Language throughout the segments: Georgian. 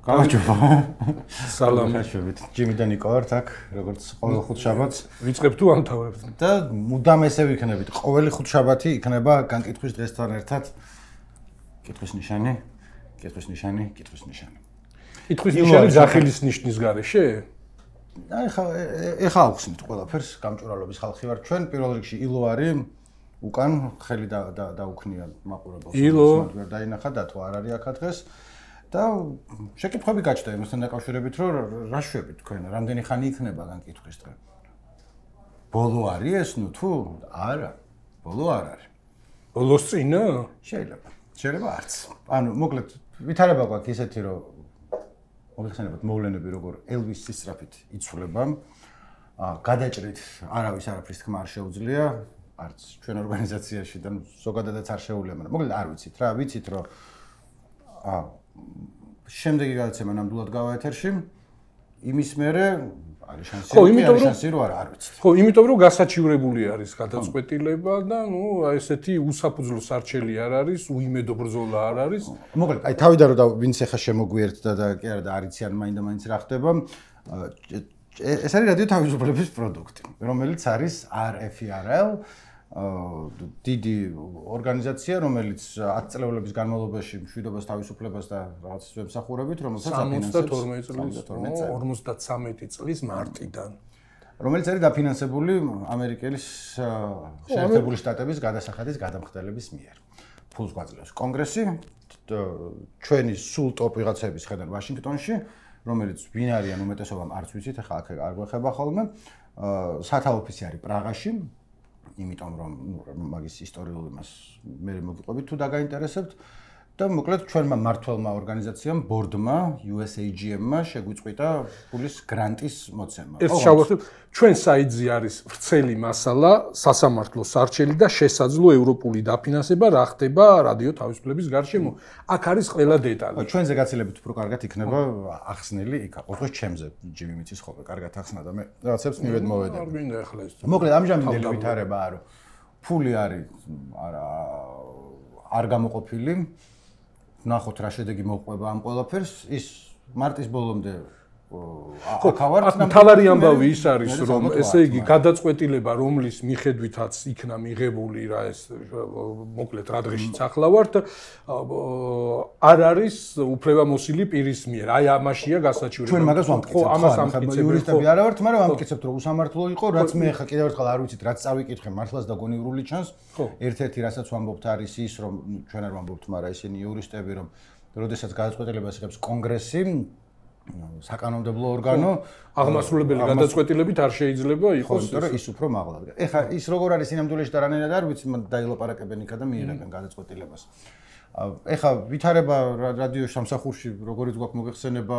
გამარჯობა. სალამი. ხაშობით. ჯიმი და ნიკო ვართ აქ, როგორც ყოველ ხუთშაბათს. ვიწყებ თუ ამთავრებთ. და მუდამ ესე ვიქნებით. ყოველი ხუთშაბათი იქნება განკითხვის დღესთან ერთად. კითხვის ნიშანი. კითხვის ნიშანი. კითხვის ნიშანი ძახილის ნიშნის გარეშე? აი ეხა ავხსნით ყველაფერს, გამჭვირვალობის ხალხი ვარ ჩვენ. პირველ რიგში ილო არის. უკან ხელი დაუქნია მაყურებელს. ილო ვერ დაინახა და თუ არ არის აქ დღეს. და შეკითხვები გაჩნდა იმასთან დაკავშირებით, რომ რა შვებით თქვენ, რამდენი ხანი იქნება განკითხვის დღე? ბოლო არის ეს, ნუ თუ არა, ბოლო არ არის. ბოლოს წინა? შეიძლება არც. ანუ მოკლედ ვითარება გვაქვს ისეთი, რომ მოგეხსენებათ მოვლენები როგორ ელვისის სწრაფით იცვლება. გადაჭრით არავის არაფრის თქმა არ შეუძლია, არც ჩვენ ორგანიზაციაში და ზოგადადაც არ შეუძლია, მაგრამ მოკლედ არ ვიცით რა, ვიცით რომ შემდეგი გადაცემა ნამდვილად გავა ეთერში. იმის მერე არის შანსი რომ არ ვიცით. ხო, იმიტომ რომ გასაჩივრებული არის გადაწყვეტილება და ნუ ესეთი უსაფუძვლო სარჩელი არ არის, უიმედო ბრძოლა არ არის. მოკლედ, აი თავიდან რომ ვინც ახლა შემოგვიერთდა და კი არა და არიციან მაინდა-მაინც რა ხდება. ეს არის რადიო თავისუფლების პროდუქტი, რომელიც არის RFRL დიდი ორგანიზაცია, რომელიც 10 წლების განმავლობაში მშვიდობას თავისუფლებას და რაღაც ემსახურებით, რომელსაც აფინანსებს 53 წლის მარტიდან. რომელიც არის დაფინანსებული ამერიკის შეერთებული შტატების გადასახადის გადამხდელების მიერ. ფულს გვაძლევს კონგრესი, ჩვენი სულ ტოპ ვიღაცების ხედავთ ვაშინგტონში, რომელიც ვინ არიან უმეტესობამ არც ვიცით, ახლა აქ არ გვეხება ხოლმე. სათავო-ოფისი არის პრაღაში. იმიტომ რომ მაგის ისტორიულ იმას მე მოგიყვებით თუ დაგაინტერესებთ და მოკლედ ჩვენმა მმართველმა ორგანიზაციამ ბორდმა USAGM-მა შეგვიწყვიტა ფულის გრანტის მოცემა. ერთ შევახსენებ, ჩვენ საიტზე არის ვრცელი მასალა, სასამართლო სარჩელი და შესაძლო ევროპული დაფინანსება რა ხდება რადიო თავისუფლების გარშემო. აქ არის ყველა დეტალი. ჩვენზე გაცილებით უფრო კარგად იქნება ახსნილი იქ. ოღონდ ჩემზე ჯიმი მიცის ხოლმე კარგად ახსნა და მე რაღაცებს მივედ მოვედები. არ მინდა ახლა ეს. მოკლედ ამჟამინდელი ვითარებაა რომ ფული არის არ გამოყოფილი. ნახოთ რა შედეგი მოყვება ამ ყველაფერს. ის მარტის ბოლომდე თავარი ამბავი ის არის რომ ესე იგი გადაწყვეტილება რომლის მიხედვითაც იქნა მიღებული რა ეს მოკლედ რა დღეშიც ახლა ვართ არ არის უფლებამოსილი პირის მიერ. აი ამაშია გასაჩივრება. ჩვენ მაგას ვამტკიცებთ. ხო, ამას ამტკიცებთ. იურისტები არა ვართ, მაგრამ ვამტკიცებთ რომ უსამართლო იყო, რაც მე ახლა კიდევ ერთხელ არ ვიცით, რაც წავიკითხე მართლაც და გონივრული ჩანს. ერთ-ერთი რასაც ვამბობთ არის ის რომ ჩვენ არ ვამბობთ, მაგრამ ისინი იურისტები რომ როდესაც გადაწყვეტილებას იღებს კონგრესი საკანონმდებლო ორგანო აღმასრულებელი გადაწყვეტილებით არ შეიძლება იყოს, იმიტომ რომ ის უფრო მაღლად. ეხლა ის როგორ არის სინამდვილეში და რანაირად არ ვიცი, დაილაპარაკებენ იქა და მიიღებენ გადაწყვეტილებას. ეხლა ვითარება რადიო სამსახურში, როგორიც გვაქვს მოგეხსენება,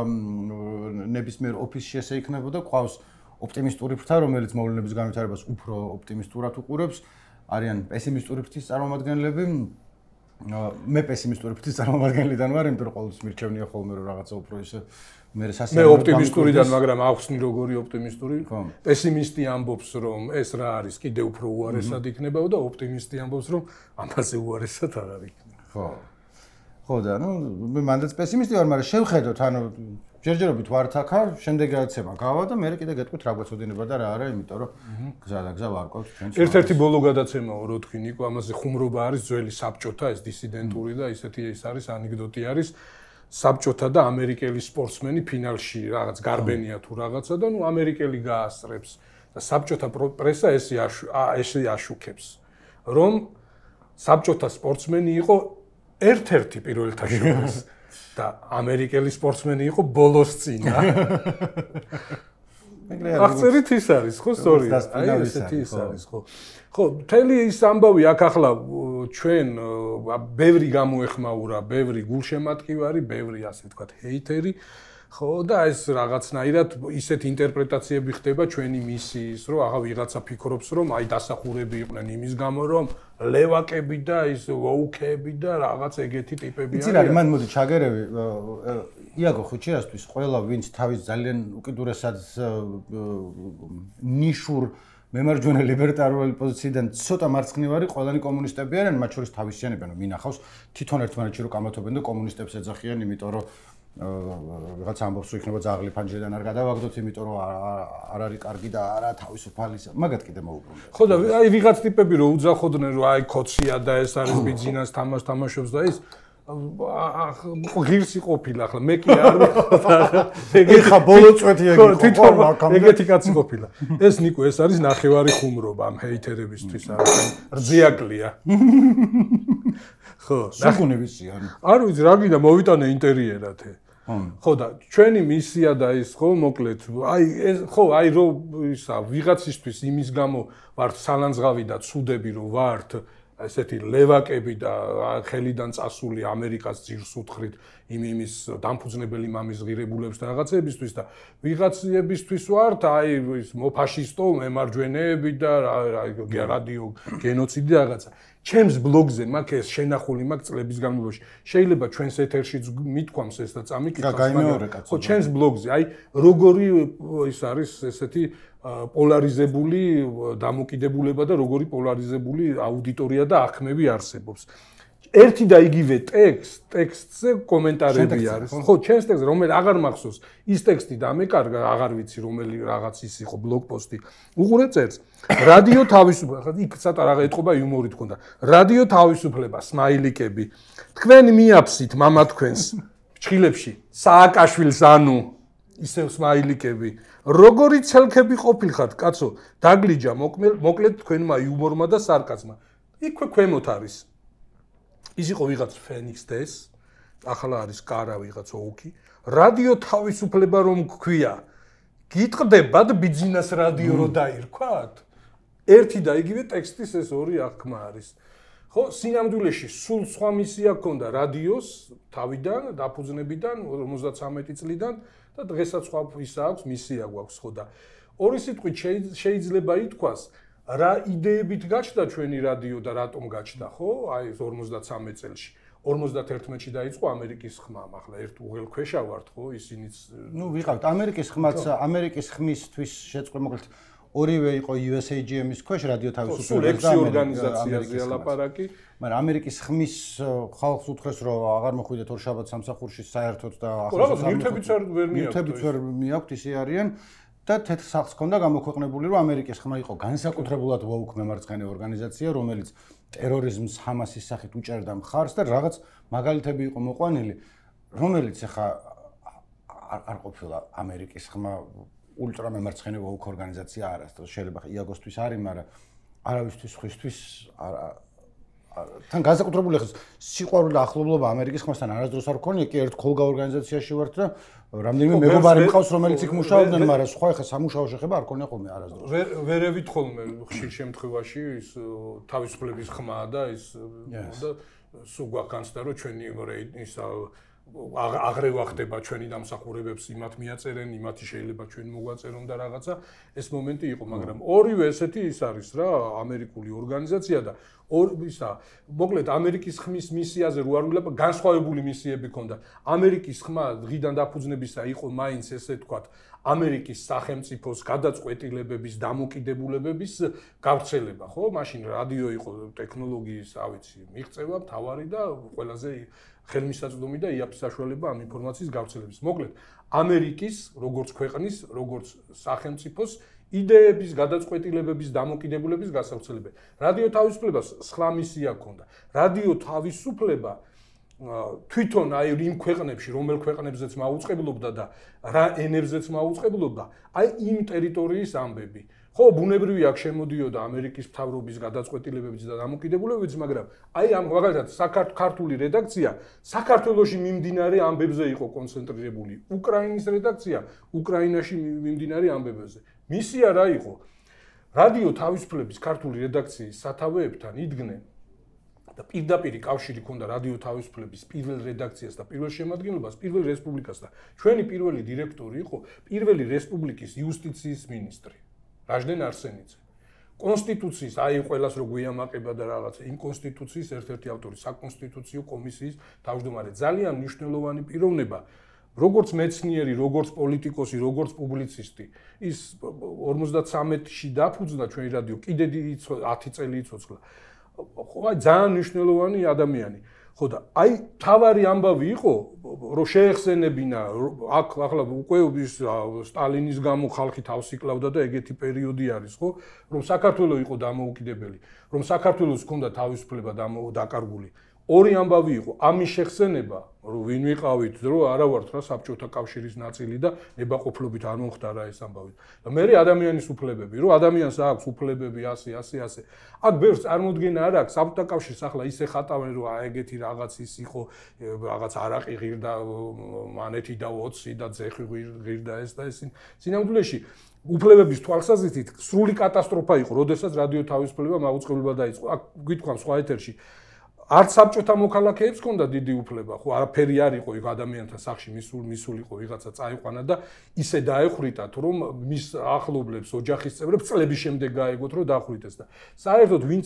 ნებისმიერ ოფისში ესე იქნებოდა, ყავს ოპტიმისტური ფრთა, რომელიც მოვლენების განვითარებას უფრო ოპტიმისტურად უყურებს. არიან პესიმისტური ფრთის წარმომადგენლები. მე პესიმისტური ფრთის წარმომადგენლიდან ვარ, იმიტომ რომ ყოველთვის მირჩევნია ხოლმე რომ რაღაცა უფრო ისე მე ოპტიმისტურიდან, მაგრამ ახსნი როგორი ოპტიმისტური. პესიმისტი ამბობს რომ ეს რა არის, კიდე უფრო უარესად იქნება და ოპტიმისტი ამბობს რომ ამაზე უარესად არ არის. ხო და ნუ მე მანდაც პესიმისტი ვარ, მაგრამ შევხედოთ, ანუ ჯერჯერობით ვართ აქ, შემდეგი გადაცემა გავა და მე კიდე გეტყვით რა გვეცოდინება და რა არა, იმიტომ რომ გზა ვარკვევთ ჩვენს. ერთ-ერთი ბოლო გადაცემაო რო თქვი ნიკო, ამაზე ხუმრობა არის ძველი საბჭოთა, ეს დისიდენტური და ისეთი ის არის ანეკდოტი არის. საბჭოთა და ამერიკელი სპორტსმენი ფინალში რაღაც გარბენია თუ რაღაცა და ნუ ამერიკელი გაასწრებს და საბჭოთა პრესა ესე აშუქებს რომ საბჭოთა სპორტსმენი იყო ერთ-ერთი პირველთა შორის და ამერიკელი სპორტსმენი იყო ბოლოს წინა. აღწერით ის არის ხო სწორი? აი ესეთი ის არის ხო. ხო, მთელი ის ამბავი აქ ახლა ჩვენ ბევრი გამოეხმაურა, ბევრი გულშემატკივარი, ბევრი ასე ვთქვათ ჰეიტერი, ხო და ეს რაღაცნაირად ისეთი ინტერპრეტაციები ხდება ჩვენი მისიის, რომ აღა ვიღაცა ფიქრობს, რომ აი დასახურები იყვნენ იმის გამო, რომ ლევაკები და ის ვოუქები და რაღაც ეგეთი ტიპები არიან. იცი რა, მან მოდი ჩაგერევი იაგო ხუჩიასთვის ყველა ვინც თავის ძალიან უკიდურესად ნიშურ მემარჯვენე ლიბერტარული პოზიციიდან ცოტა მარცხნივარი ყველანი კომუნისტები არიან, მათ შორის თავისიანები, ანუ მინახავს თვითონ ერთმანეთში რო კამათობენ და კომუნისტებს ეძახიან, იმიტომ რომ ვიღაც ამბობს რომ იქნება ძაღლი ფანჯრიდან არ გადავაგდოთ, იმიტომ რომ არ არის კარგი და არა თავისუფალი. მაგათ კიდე მოუბრუნდა. ხო და აი ვიღაც ტიპები რომ უძახოდნენ რომ აი ქოცია და ეს არის ბიძინას თამაშობს და ის ღირსი ყოფილა ახლა მე კი არ ვიყავ ეხა ბოლო წვეთი ეგეთი კაცი ყოფილა ეს ნიკო ეს არის ნახევარი ხუმრობა ამ ჰეითერებისთვის არის რძიაკლია ხო საგუნი ვიციან არ ვიცი რა გინდა მოვიტანე ინტერიერად ხო და ჩვენი მისია და ის ხო მოკლედ აი ეს ხო აი რომ ისა ვიღაცისთვის იმის გამო ვართ სალანძღავი და ცუდები რომ ვართ ესეთი ლევაკები და ხელიდან წასული ამერიკას ძირს უთხრით იმის დამფუძნებელი მამის ღირებულებს და რაღაცებისთვის და ვიღაცებისთვის ვართ აი ის მოფაშისტო მემარჯვენეები და რადიო გენოციდი რაღაცა ჩემს ბლოგზე მაგ ეს შენახული მაგ წლების განმავლობაში შეიძლება ჩვენს ეთერშიც მithქვამს ეს და წამიკითხავს ხო ჩემს ბლოგზე აი როგორი ის არის ესეთი პოლარიზებული დამოკიდებულება და როგორი პოლარიზებული აუდიტორია და აღქმები არსებობს. ერთი და იგივე ტექსტზე კომენტარები არის. ხო, ჩემს ტექსტზე რომელიც აღარ მახსოვს, ის ტექსტი დამეკარგა, აღარ ვიცი რომელი რაღაც ის იყო ბლოგპოსტი. უყურე წერს. რადიო თავისუფლება, ხა იქ ცოტა რაღაც ეთყობა იუმორით ქონდა. რადიო თავისუფლება, სმაილიკები. თქვენ მიაფსით მამა თქვენს ჩხილებში სააკაშვილს ანუ ისევ სმაილიკები. როგორი ცელქები ყოფილხართ, კაცო, დაგლიჯა მოკლედ თქვენმა იუმორმა და სარკაზმა. იქვე ქვემოთ არის. ის იყო ვიღაც ფენიქს დეს, ახლა არის კარა ვიღაც ოუქი. რადიო თავისუფლება რომ გქვია, გიტყდებათ ბიძინას რადიო რო დაირქვათ? ერთი და იგივე ტექსტის ეს ორი აღქმა არის. ხო, სინამდვილეში სულ სხვა მისია ჰქონდა რადიოს თავიდან, დაფუძნებიდან 53 წლიდან და დღესაც სხვა ისა აქვს, მისია გვაქვს, ხო და ორი სიტყვით შეიძლება ითქვას, რა იდეებით გაჩნდა ჩვენი რადიო და რატომ გაჩნდა, ხო? აი 53 წელში. 51-ში დაიწყო ამერიკის ხმამ, ახლა ერთ უღელქვეშა ვართ, ხო? ისინიც ვიყავთ ამერიკის ხმაც, ამერიკის ხმისთვის შეწყდა მოკლედ ორივე იყო USAGM-ის ქვეშ რადიო თავისუფლების და ორგანიზაციაზე ლაპარაკი, მაგრამ ამერიკის ხმის ხალხს უთხრეს რომ აღარ მოხვიდეთ ორშაბათ სამსახურში საერთოდ და ახლა ნივთებიც ვერ მიაქვთ ისე არიან და თეთრ სახლს ჰქონდა გამოქვეყნებული რომ ამერიკის ხმა იყო განსაკუთრებულად ვოუკ მემარცხენე ორგანიზაცია რომელიც ტერორიზმს ჰამასის სახით უჭერდა მხარს და რაღაც მაგალითები იყო მოყვანილი რომელიც ახლა არ ყოფილა ამერიკის ხმა ультра მემარცხენე ვოუკ ორგანიზაცია არა შეიძლება იაგოსთვის არის მაგრამ არავისთვის სხვისთვის თან განსაკუთრებული ხეს სიყვარული და ახლობლობა ამერიკის ხმასთან არასდროს არ გქონია კი ერთ ხოლგა ორგანიზაციაში ვართ და რამდენიმე მეგობარი მყავს რომელიც იქ მუშაობდნენ მაგრამ სხვა ხე სამუშაო შეხება არ ქონია ხოლმე არასდროს ვერევით ხოლმე ხშირ შემთხვევაში ის თავისუფლების ხმა და ის და სულ გვაქვს და რომ ჩვენი ის აღრევა ხდება ჩვენი დამსახურებებს იმათ მიაწერენ, იმათი შეიძლება ჩვენ მოგვაწერონ და რაღაცა ეს მომენტი იყო, მაგრამ ორივე ესეთი ის არის რა, ამერიკული ორგანიზაცია და ისა, მოკლედ ამერიკის ხმის მისიაზე რო არ ვილაპარაკ, განსხვავებული მისიები ჰქონდა. ამერიკის ხმა დღიდან დაფუძნებისა იყო მაინც ესე თქვათ, ამერიკის სახელმწიფოს გადაწყვეტილებების, დამოკიდებულებების გავრცელება, ხო? მაშინ რადიო იყო ტექნოლოგიის, ავიცი, მიღწევა, მთავარი და ყველაზე ხელმისაწვდომი და იაფი საშუალება ამ ინფორმაციის გავრცელების. მოკლედ, ამერიკის როგორც ქვეყნის, როგორც სახელმწიფოს იდეების, გადაწყვეტილებების, დამოკიდებულების გასავრცელება. რადიო თავისუფლებას სხვა მისია ჰქონდა. რადიო თავისუფლება თვითონ აი იმ ქვეყნებში, რომელ ქვეყნებზეც მაუწყებლობდა და რა ენებზეც მაუწყებლობდა, აი იმ ტერიტორიის ამბები. ხო, ბუნებრივია აქ შემოდიოდა ამერიკის მთავრობის გადაწყვეტილებებიც და დამოკიდებულებებიც, მაგრამ აი ამ მაგალითად საქართველოს რედაქცია საქართველოში მიმდინარე ამბებზე იყო კონცენტრირებული. უკრაინის რედაქცია უკრაინაში მიმდინარე ამბებზე. მისია რა იყო? რადიო თავისუფლების ქართული რედაქციის სათავეებთან იდგნენ და პირდაპირ კავშირი ჰქონდა რადიო თავისუფლების პირველ რედაქციას და პირველ შემადგენლობას, პირველ რესპუბლიკას და ჩვენი პირველი დირექტორი იყო პირველი რესპუბლიკის იუსტიციის მინისტრი. რაჟდენ არსენიძე. კონსტიტუციის, აი ყველას რო გვიამაყება და რაღაცა, იმ კონსტიტუციის ერთ-ერთი ავტორი, საკონსტიტუციო კომისიის თავმჯდომარე. ძალიან მნიშვნელოვანი პიროვნება, როგორც მეცნიერი, როგორც პოლიტიკოსი, როგორც პუბლიცისტი. ის 53-ში დაფუძნა ჩვენი რადიო, კიდე 10 წელი იცოცხლა. ხო, ძალიან მნიშვნელოვანი ადამიანი. ხო და აი თავარი ამბავი იყო რომ შეეხსენებინა აქ ახლა უკვე სტალინის გამო ხალხი თავს იკლავდა და ეგეთი პერიოდი არის ხო რომ საქართველოს იყო დამოუკიდებელი რომ საქართველოს ჰქონდა თავისუფლება დაკარგული ორი ამბავი იყო ამის შეხსენება რომ ვინ ვიყავით რომ არა ვართ რა საბჭოთა კავშირის ნაწილი და ნებაყოფლობით არ მომხდარა ეს ამბავი და მე ადამიანის უფლებები რომ ადამიანს აქვს უფლებები ასე აქ ბევრს წარმოდგენა არ აქვს საბჭოთა კავშირს ახლა ისე ხატავენ რომ ეგეთი რაღაც ის იყო რაღაც არაყი ღირდა მანეთი და 20 და ძეხი ღირდა ეს და ეს სინამდვილეში უფლებების თვალსაზრისით სრული კატასტროფა იყო როდესაც რადიო თავისუფლება მაუწყებლობა დაიწყო აქ გითხრა სხვა ეთერში არც საბჭოთა მოქალაქეებს ჰქონდა დიდი უფლება, ხო, არაფერი არ იყო იქ ადამიანთა სახში მისულიყო ვიღაცა წაიყვანა და ისე დაეხრიტათ, რომ მის ახლობლებს, ოჯახის წევრებს წლების შემდეგ გაეგოთ, რომ დახვრიტეს და საერთოდ ვინც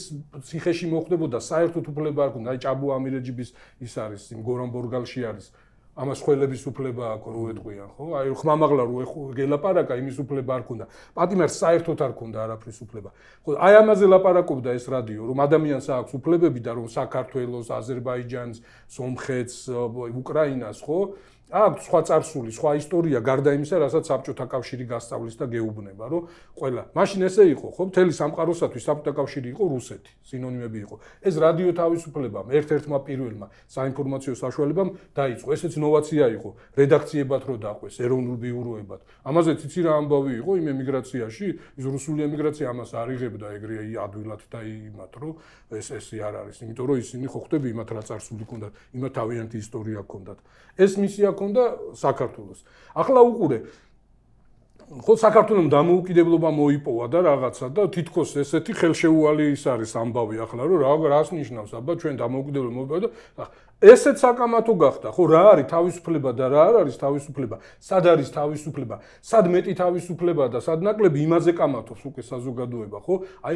ციხეში მოხვდებოდა, საერთოდ უფლება არ ჰქონდა, აი ჭაბუ ამირეჯიბის ის არის, იმ გორონბორგალში არის ამას ხელების უფლება აქვს რო ეტყვიან ხო აი ხმამაღლა რო გელაპარაკა იმის უფლება არ ქონდა პატიმარს საერთოდ არ ქონდა არაფრის უფლება ხო აი ამაზე ლაპარაკობდა ეს რადიო რომ ადამიანს აქვს უფლებები და რომ საქართველოს აზერბაიჯანს სომხეთს უკრაინას ხო აქვს სხვა წარსული სხვა ისტორია გარდა იმისა რასაც საბჭოთა კავშირი გასწავლის და გეუბნება რომ ყველა მაშინ ესე იყო ხო მთელი სამყაროსათვის საბჭოთა კავშირი იყო რუსეთი სინონიმები იყო ეს რადიო თავისუფლებამ ერთ-ერთმა პირველმა საინფორმაციო საშუალებამ დაიწყო ესეც ინოვაცია იყო რედაქციებად რო დაყვეს ეროვნულ ბიუროებად ამაზეც იცი რა ამბავი იყო იმ ემიგრაციაში ის რუსული ემიგრაცია ამას არ იღებდა ეგრე ადვილად და იმათ რომ ეს არ არის იმიტომ რომ ისინი ხო ხტები იმათ რა წარსული ჰქონდათ იმათ თავიანთი ისტორია ჰქონდათ ეს მისია ჰქონდა საქართველოს. ახლა უყურე ხო საქართველოს დამოუკიდებლობა მოიპოვა და რაღაცა და თითქოს ესეთი ხელშეუვალი ის არის ამბავი ახლა რომ რას ნიშნავს აბა ჩვენ დამოუკიდებლობა მოიპოვა და ესეც საკამათო გახდა ხო რა არის თავისუფლება და რა არ არის თავისუფლება სად არის თავისუფლება სად მეტი თავისუფლება და სად ნაკლები იმაზე კამათობს უკვე საზოგადოება ხო აი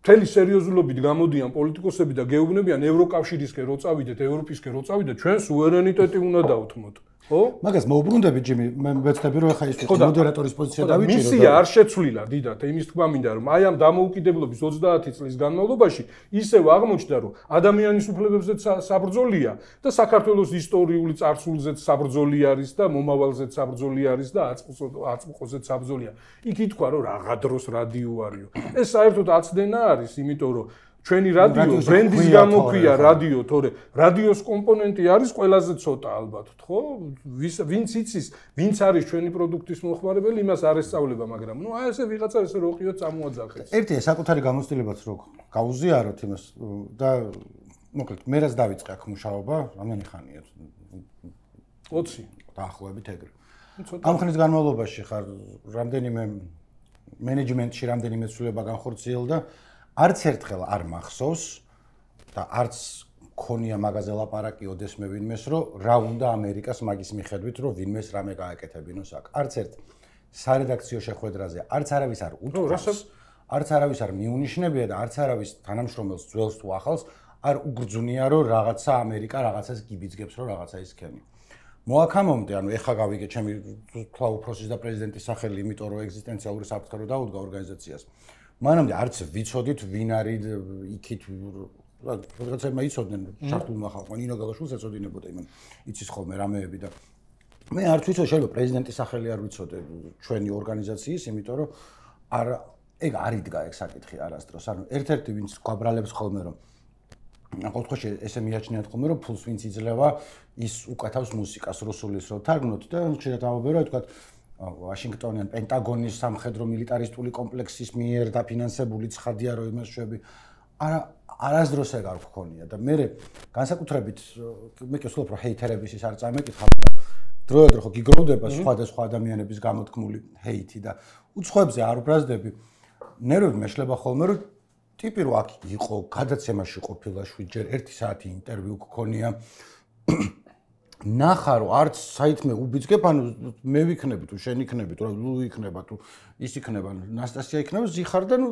მთელი სერიოზულობით გამოდიან პოლიტიკოსები და გეუბნებიან ევროკავშირისკენ რო წავიდეთ ევროპისკენ რო წავიდეთ ჩვენ სუვერენიტეტი უნდა დავთმოთ ხო? მაგას მოუბრუნდები ჯიმი, მე ვეცდები რომ ახლა ის მოდერატორის პოზიცია დავიჭირო. მისია არ შეცვლილა დიდად, იმის თქმა მინდა რომ აი ამ დამოუკიდებლობის 30 წლის განმავლობაში ისევ აღმოჩნდა რომ ადამიანის უფლებებზეც საბრძოლია და საქართველოს ისტორიული წარსულზეც საბრძოლი არის და მომავალზეც საბრძოლი არის და აწმყოზეც საბრძოლია. იქ ითქვა რომ რაღა დროს რადიო არისო. ეს საერთოდ აცდენა არის, იმიტომ რომ ჩვენი რადიო ბრენდის გამოქვია რადიო, თორე რადიოს კომპონენტი არის ყველაზე ცოტა ალბათ, ხო? ვინც იცის, ვინც არის ჩვენი პროდუქტის მოხმარებელი, იმას არ ესწავლება, მაგრამ ნუ აი ესე ვიღაცა ესე როყიო წამოაძახეს. ერთია საკუთარი გამოცდილებაც რო გაუზიაროთ იმას და მოკლედ მე რაც დავიწყე აქ მუშაობა, რამდენი ხანია? 20 დაახლოებით ეგრე. ამ ხნის განმავლობაში ხარ რამდენიმე მენეჯმენტში რამდენიმე ცვლილება განხორციელდა არც ერთხელ არ მახსოვს და არც ქონია მაგაზე ლაპარაკი ოდესმე ვინმეს რომ რა უნდა ამერიკას მაგის მიხედვით რომ ვინმეს რამე გააკეთებინოს აქ არც ერთ სარედაქციო შეხვედრაზე არც არავის არ უთხრავს არც არავის არ მიუნიშნებია და არც არავის თანამშრომელს ძველს თუ ახალს არ უგრძნია რომ რაღაცა ამერიკა რაღაცას გიბიძგებს რომ რაღაცა ისქენი მოაქამომდე ანუ ეხა გავიგე ჩემი თქვა უფროსის და პრეზიდენტის სახელი იმიტომ რომ ეგზისტენციალური საფრთხე რო დაუდგა ორგანიზაციას მანამდე არც ვიცოდით ვინ არის იქით რაღაცებმა იცოდნენ შარტულმა ხალხმა ნინო გალაშვილს ეწოდინებოდა იმან იცის ხოლმე რამეები და მე არც ვიცოდი შეიძლება პრეზიდენტის სახელი არ ვიცოდე ჩვენი ორგანიზაციის იმიტომ რომ არ ეგ არ იდგა ეგ საკითხი არასდროს ანუ ერთ-ერთი ვინც გვაბრალებს ხოლმე რომ ყოველთვის ესე მიაჩნიათ ხოლმე რომ ფულს ვინც იძლევა ის უკეთავს მუსიკას რუსულის რო თარგმნოთ და შეიძლება დავაბერო თქვა ვაშინგტონიან პენტაგონის სამხედრო მილიტარისტული კომპლექსის მიერ დაფინანსებული ცხადია რომ იმას შვები არასდროს ეგ არ გქონია და მე განსაკუთრებით მე კი ვსულობ რომ ჰეითერების ის არ წამეკითხა მაგრამ დროდადრო ხო გიგროვდება სხვადასხვა ადამიანების გამოთქმული ჰეითი და უცხოებზე არ უბრაზდები ნერვები მეშლება ხოლმე რომ ტიპი რო აქ იყო გადაცემაში ყოფილა შვიდჯერ 1 საათი ინტერვიუ გქონია ნახარო არც საითმე უბიძგებ ანუ მე ვიქნები თუ შენ იქნები თუ ლუ იქნება თუ ის იქნება ნასტასია იქნება ზიხარ და ნუ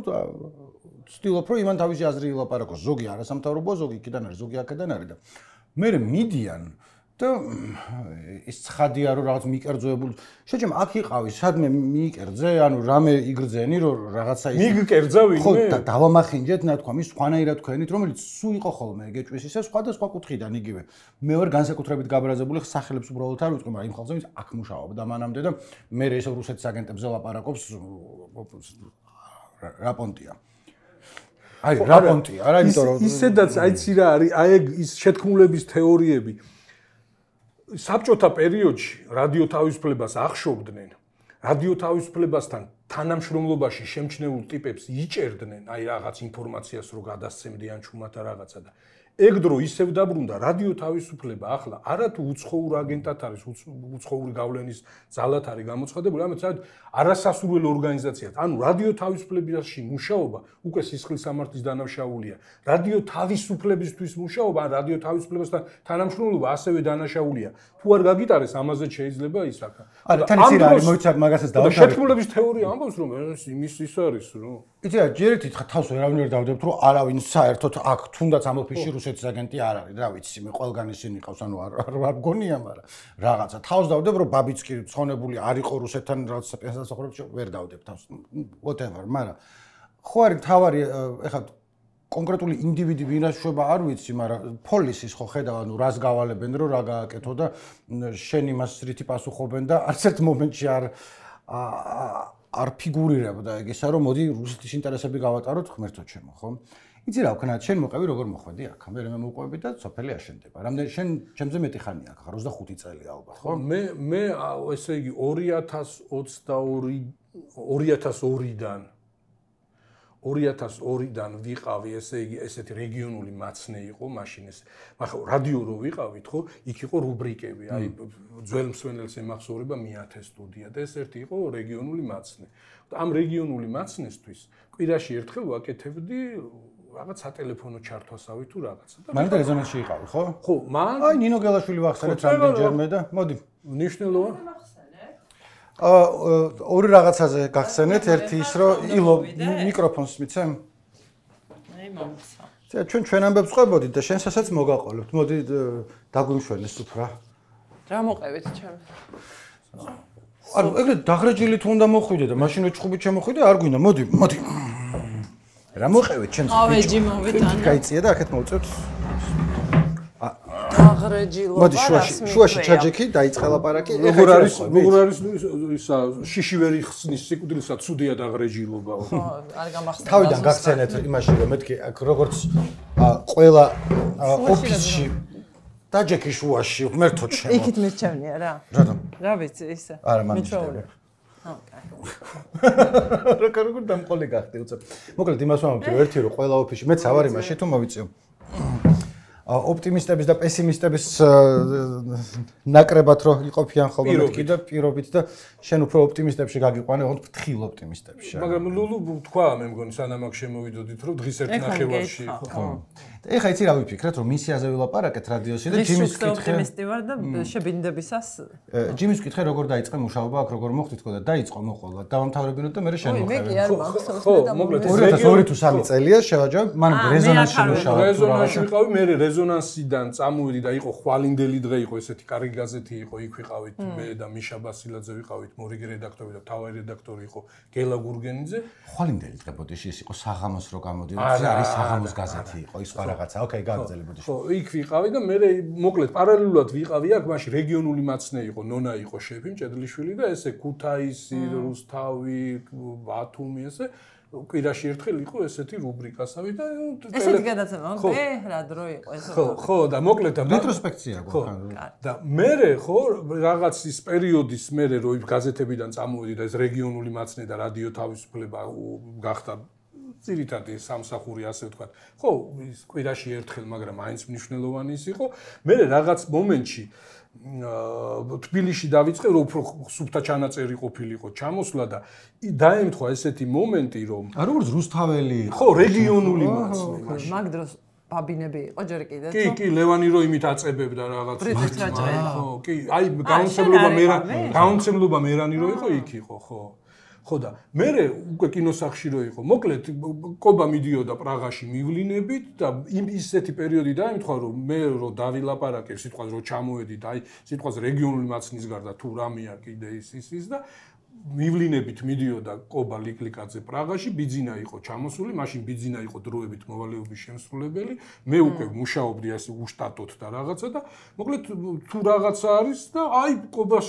ვცდილობ რომ იმან თავისი აზრი ილაპარაკოს ზოგი არასამთავრობო ზოგი იქიდან არის ზოგი აქედან არის და მე მიდიან და ის ცხადია რომ რაღაც მიკერძოებული შეჭამ აქ იყავი სადმე მიიკერძე ანუ რამე იგრძენი რომ რაღაცა ის მიგკერძა ვინმე ხო დავამახინჯეთ ნათქვა მის სხვანაირად თქვენით რომელიც სულ იყო ხოლმე გეჭვის ისე სხვადასხვა კუთხიდან იგივე მე ვარ განსაკუთრებით გაბრაზებული სახელებს უბრალოდ არ ვიტყვი მაგრამ იმ ხალხზე ვინც აქ მუშაობდა მანამდე და მე ეს რუსეთის აგენტებზე ლაპარაკობს რა პონტია აი რა პონტია არა იმიტომ რომ ისედაც აიცი რა არის აი ის შეთქმულების თეორიები საბჭოთა პერიოდში რადიო თავისუფლებას ახშობდნენ რადიო თავისუფლებასთან თანამშრომლობაში შემჩნეულ ტიპებს იჭერდნენ აი რაღაც ინფორმაციას რო გადასცემდიან ჩუმად რაღაცა და ეგ დრო ისევ დაბრუნდა რადიო თავისუფლება ახლა არათუ უცხოურ აგენტად არის უცხოური გავლენის ძალად არის გამოცხადებული ამეთ არასასურველ ორგანიზაციად ანუ რადიო თავისუფლებაში მუშაობა უკვე სისხლის სამართლის დანაშაულია რადიო თავისუფლებისთვის მუშაობა ან რადიო თავისუფლებასთან თანამშრომლობა ასევე დანაშაულია თუ არ გაგიტარეს ამაზე შეიძლება ის აქ არა თან ის არის მოიცავ მაგასაც დავთვალე შეთქმულების თეორია ამბობს რომ იმის ის არის რომ იცი რა ჯერით თავს ვერავინ ვერ დავდებთ რომ არავინ საერთოდ აქ თუნდაც ამ ოფისში რუსეთის აგენტი არ არის რა ვიცი მე ყველგან ისინი ყავს ანუ არ გონია მაგრამ რაღაცა თავს დავდებ რომ ბაბიცკი ცხონებული არ იყო რუსეთთან რაღაცა პენსიასახრებში ვერ დავდებ თავს whatever მაგრამ ხო არის თავარი ეხლა კონკრეტული ინდივიდი ვინაშვება არ ვიცი მაგრამ პოლისის ხო ხედავ ანუ რას გავალებენ რომ რა გააკეთო და შენ იმას რითი პასუხობენ და არც ერთ მომენტში არ ფიგურირებდა ეგ ისა რომ მოდი რუსეთის ინტერესები გავატაროთ ღმერთო ჩემო ხო იცი რა ვქნა შენ მოყევი როგორ მოხვედი აქ მე მოვყვები და სოფელი აშენდება რამდენი შენ ჩემზე მეტი ხანია აქ 25 წელი ალბათ ხო მე ესე იგი 2002-დან ვიყავი ესე იგი ესეთი რეგიონული მაცნე იყო მაშინ ეს მაგრამ რადიო რო ვიყავით ხო იქ იყო რუბრიკები აი ძველ მსვენელს ემახსოვრება მიათე სტუდია და ეს ერთი იყო რეგიონული მაცნე ამ რეგიონული მაცნესთვის კვირაში ერთხელ ვაკეთებდი რაღაც სატელეფონო ჩართვასავი თუ რაღაცა და მანდ რეზონანსში იყავი ხო ხო მან აი ნინო გელაშვილი ვახსენეთ რამდენჯერმე და მოდი ნიშნულოვან ორი რაღაცაზე გახსენეთ ერთი ის რომ ილო მიკროფონს მიცემ აი მომცა ჩვენ ამბებს ყვებოდით და შენსაც მოგაყოლებთ მოდი დაგვიმშვენეს უფრო რა მოყევით ჩემ ანუ ეგრე დაღრეჯილი თუ უნდა მოხვიდე და მაშინ ვეჭხუბით შემოხვიდე არ გვინდა მოდი რა მოყევით ჩემს ავეჯი მოვიტანე გაიწია და აქეთ მოვწევთ დაღრეჯილობა მოდი შუაში ჩაჯექი დაიწყე ლაპარაკი როგორ არის ისა შიში ვერ იხსნის სიკვდილსაც ცუდია დაღრეჯილობა ხო არ გამახსენდა თავიდან გახსენეთ იმაში რომ მეთქი აქ როგორც ყველა ოფისში დაჯექი შუაში ღმერთო ჩემო იქით მირჩევნია რა რატომ რა ვიცი ისე არა მამიჩნდება როგორ დამყოლი გახდი უცებ მოკლედ იმას ვამბობ რომ ერთი რომ ყველა ოფისში მეც ავარ იმაში თუ მოვიწიო ოპტიმისტების და პესიმისტების ნაკრებად რო იყოფიან ხოლმე მეთქი და პირობით და შენ უფრო ოპტიმისტებში გაგიყვანე ოღონდ ფრთხილ ოპტიმისტებში მაგრამ ლულუ თქვა მე მგონი სანამ აქ შემოვიდოდით რომ დღის ერთ ნახევარში ხო ეხა იცი რა ვიფიქრეთ რომ მისიაზე ვილაპარაკეთ რადიოში და ჯიმის კითხე ოპტიმისტი ვარ და შებინდებისას ჯიმის კითხე როგორ დაიწყე მუშაობა აქ როგორ მოხდით თქო და დაიწყო მოყოლა დავამთავრებინოთ და მე შენ მე კი არ მახსოვს ხო და მოკლედ 2002 თუ 3 წელია შევაჯავ მან რეზონანსში მუშაობა რეზონანსში ვიყავი მე რეზონანსიდან წამოვიდი და იყო ხვალინდელი დღე იყო ესეთი კარგი გაზეთი იყო იქ ვიყავით მე და მიშა ბასილაძე ვიყავით მორიგი რედაქტორი და თავარი რედაქტორი იყო გელა გურგენიძე ხვალინდელი დღე ბოდიში ის იყო საღამოს რო გამოდიოდა ეს არის საღამოს გაზეთი იყო ის სხვა რაღაცა ოკეი გაგრძელე ბოდიში ხო იქ ვიყავი და მე მოკლედ პარალელურად ვიყავი აქ მაშინ რეგიონული მაცნე იყო ნონა იყო შეფი მჭედლიშვილი და ესე ქუთაისი რუსთავი ბათუმი ესე კვირაში ერთხელ იყო ესეთი რუბრიკასავი და ესეთი გადაცემა მე რა დრო იყო ეს ხო და მოკლედ და რეტროსპექცია გვაქვს და მე ხო რაღაც ის პერიოდის მე რო გაზეთებიდან წამოვიდი და ეს რეგიონული მაცნე და რადიო თავისუფლება გახდა ძირითადი სამსახური ასე ვთქვათ. ხო, ის კვირაში ერთხელ, მაგრამ აინც მნიშვნელოვანი ის იყო. მე რაღაც მომენტში თბილისში დავიწყე, რომ უფრო სუფთა ჩანაწერი ყოფილიყო ჩამოსვლა და დაემთხვა ესეთი მომენტი, რომ როგორც რუსთაველი ხო, რეგიონული მაცნე. მაგ დროს ბაბინები იყო ჯერ კიდე კი, კი, ლევანი რო იმით აწებებდა რაღაც. ბრიტის რაჭა. ხო, კი, აი გაუნცემლობა მერანი რო იყო იქ იყო, ხო. ხო და მე უკვე კინოსახში რო იყო მოკლედ კობა მიდიოდა პრაღაში მივლინებით და ისეთი პერიოდი დაემთხვა რომ მე რო დავილაპარაკე სიტყვას რო ჩამოვედი და აი სიტყვას რეგიონული მაცნის გარდა თუ რამეა კიდე ის და მივლინებით მიდიოდა კობა ლიკლიკაძე პრაღაში, ბიძინა იყო ჩამოსული, მაშინ ბიძინა იყო დროებით მოვალეობის შემსრულებელი, მე უკვე მუშაობდი ასე უშტატოდ და რაღაცა და მოკლედ თუ რაღაცა არის და აი კობას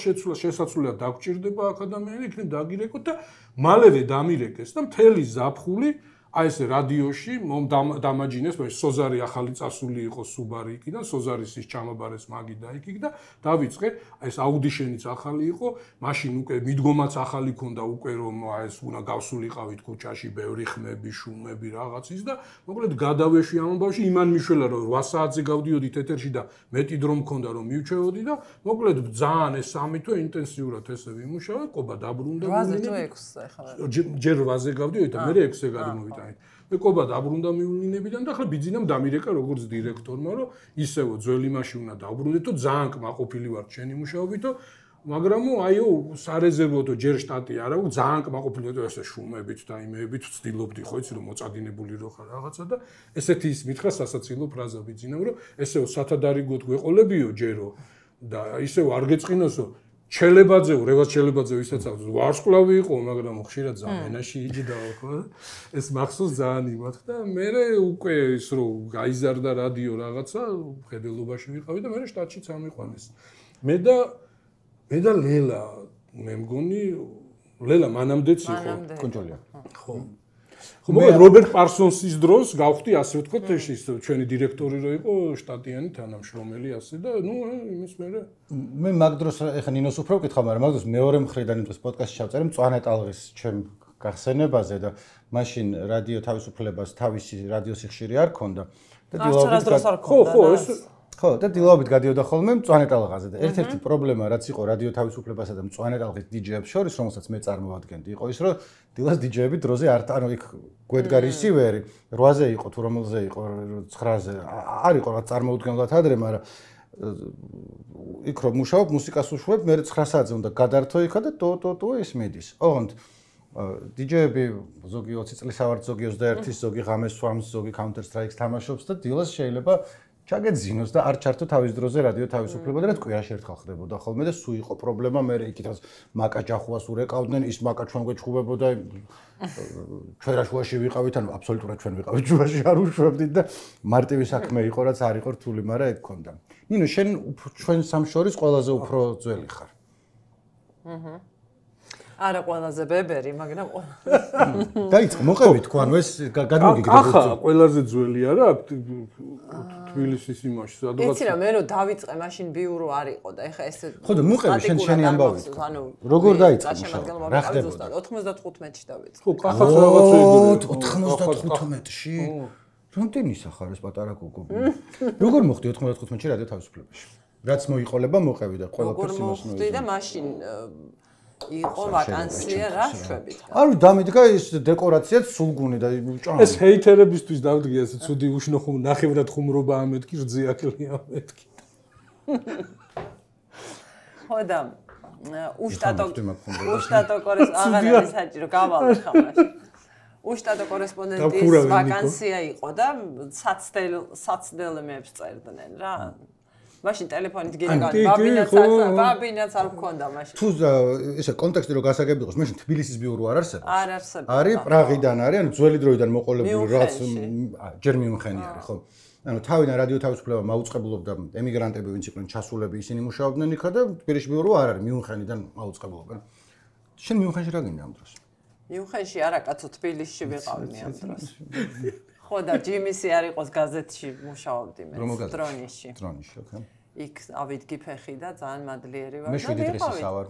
შესაძლოა დაგჭირდება აქადამიანი, იქნებ დაგირეკოთ და მალევე დამირეკეს და მთელი ზაფხული აი ეს რადიოში დამაჯინეს, სოზარი ახალი წასული იყო სუბარი იქიდან, სოზარის ის ჩამაბარეს მაგი და იქ და დავიწყე, აი ეს აუდიშენიც ახალი იყო, მაშინ უკვე მიდგომაც ახალი ქონდა უკვე რომ აი ეს უნდა გავსულიყავით ქუჩაში, ბევრი ხმები, შუმები რაღაცის და მოკლედ გადავეში ამ ამბავში, იმან მიშველა რომ 8 საათზე გავდიოდით ეთერში და მეტი დრო მქონდა რომ მივჩეოდი და მოკლედ ძალიან ეს 3 თვე ინტენსიურად ესე ვიმუშავე, კობა დაბრუნდა. 8-ზე თუ 6-ზე ხარ. ჯერ 8-ზე გავდიოდი და მე 6-ზე გადმოვიდა. მე კობა დაბრუნდა მივლინებიდან და ახლა ბიძინამ დამირეკა როგორც დირექტორმა, რომ ისევ ძველი მასში უნდა დავბრუნდეთ, ძალიან კმაყოფილი ვარ ჩემი მუშაობითო, მაგრამ აიო სარეზერვოთო ჯერ შტატი არა, ძალიან კმაყოფილი ვარ ესე შუმებით და იმეებით ვცდილობდი ხო იცი რომ მოწადინებული რო ხარ რაღაცა და ესეთი ის მითხრა სასაცილო ფრაზა ბიძინამ, რომ ესეო სათადარიგოდ გვეყოლებიო ჯერო და ისევ არ გეწყინოსო ჩელებაძეო, რევას ჩელებაძეო ისაც აქვს ვარსკვლავი იყო, მაგრამ ხშირად ძალიან ენაში იჯდაო ხო? ეს მახსოვს ძალიან იმათ და მე უკვე ის რომ გაიზარდა რადიო რაღაცა, ხედელობაში ვიყავი და მე შტატში წამიყვანეს. მე და ლელა, მე მგონი ლელა მანამდეც იყო კონტროლია. ხო. ხო, მაგრამ რობერტ პარსონსის დროს გავხდი ასე ვთქვათ, ის ჩვენი დირექტორი რო იყო, შტატიანი თანამშრომელი ასე და ნუ იმის მე მაგ დროს ეხა ნინოს უფრო ვკითხავ, მაგრამ მაგ დროს მეორე მხრიდან იმ დროს პოდკასტში ჩავწერე მწვანე ტალღის ჩემ გახსენებაზე და მაშინ რადიო თავისუფლებას თავისი რადიოსიხშირე არ ქონდა და დილაობით გადიოდა ხოლმე მწვანე ტალღაზე და ერთ-ერთი პრობლემა რაც იყო რადიო თავისუფლებასა და მწვანე ტალღის დიჯეებს შორის, რომელსაც მე წარმოვადგენდი, იყო ის, რომ დილას დიჯეები დროზე არ ანუ იქ გვედგარი სივერი 8-ზე იყო თუ რომელზე იყო 9-ზე არ იყო რა წარმოუდგენლად ადრე, მაგრამ იქ რომ მუშაობ მუსიკას უშვებ, მე 9 საათზე უნდა გადართო იქა და ტო ის მიდის. ოღონდ დიჯეები ზოგი 20 წლის ავართ, ზოგი 21-ის, ზოგი ღამეს სვამს, ზოგი Counter Strike-ს თამაშობს და დილას შეიძლება ჩაგეძინოს და არ ჩართო თავის დროზე რადიო თავისუფლება და კვირაში ერთხელ ხდებოდა ხოლმე და სულ იყო პრობლემა, მე იქითაც მაკა ჯახუას ურეკავდნენ, ის მაკა ჩვენ გვეჩხუბებოდა, ჩვენ რაშუაში ვიყავით, ანუ აბსოლუტურად ჩვენ ვიყავით შუაში, არ უშვებდით და მარტივი საქმე იყო, რაც არ იყო რთული, მაგრამ ეგ ქონდა. ნინო, შენ ჩვენ სამშორის ყველაზე უფრო ძველი ხარ. არა ყველაზე ბებერი, მაგრამ დაიწყო, მოყევი თქვა, ანუ ეს გადმოგიგდა. ახლა ყველაზე ძველი არა თბილისის იმაში, სადღაც. იცი რა, მე რო დავიწყე, მაშინ ბიურო არ იყო და ეხა ეს ხო და მოყევი შენი ამბავი. როგორ დაიწყე? რა ხდებოდა? 95-ში დავიწყე. ხო, კახაც რაღაცა ეგრე. 95-ში? რამდენისა ხარ ეს პატარა გოგო? როგორ მოხდი 95-ში რადიო თავისუფლებაში? რაც მოიყოლება, მოყევი და ყველაფერს იმას მოიხდი და მაშინ იყო ვაკანსია რა შვებით. არ დამიდგა ის დეკორაციაც სულგუნი და ჭამა. ეს ჰეითერებისთვის დავდგე ესე ცუდი უშნო ნახევრად ხუმრობა ამეთქი, რძიაკლი ამეთქი. ხო და უშტატო აღარ არის საჭირო გავალ ხამაში. უშტატო კორესპონდენტის ვაკანსია იყო და საცდელმეებს წერდნენ რა. მაშინ ტელეფონით გიგანი ბაბინაც არ მქონდა მაშინ. თუ ესე კონტექსტი რო გასაგები იყოს, მაშინ თბილისის ბიურო არ არსებობს. არ არსებობს. არის პრაღიდან არის, ანუ ძველი დროიდან მოყოლებული რაღაც ჯერ მიუნხენი არის, ხო? ანუ თავიდან რადიო თავისუფლება მაუწყებლობდა ემიგრანტები, ვინც იყვნენ ჩასულები, ისინი მუშაობდნენ იქა და თბილისში ბიურო არ არის, მიუნხენიდან მაუწყებლობენ. შენ მიუნხენში რა გინდა ამ დროს? მიუნხენში არა, კაცო, თბილისში ვიყავი მე ამ დროს. ხო და ჯიმისი არ იყოს გაზეთში მუშაობდი მე დრონიშში. დრონიშში, ოკეი. იქ ავიდგი ფეხი და ძალიან მადლიერი ვარ. მე 7 დღეში სავარ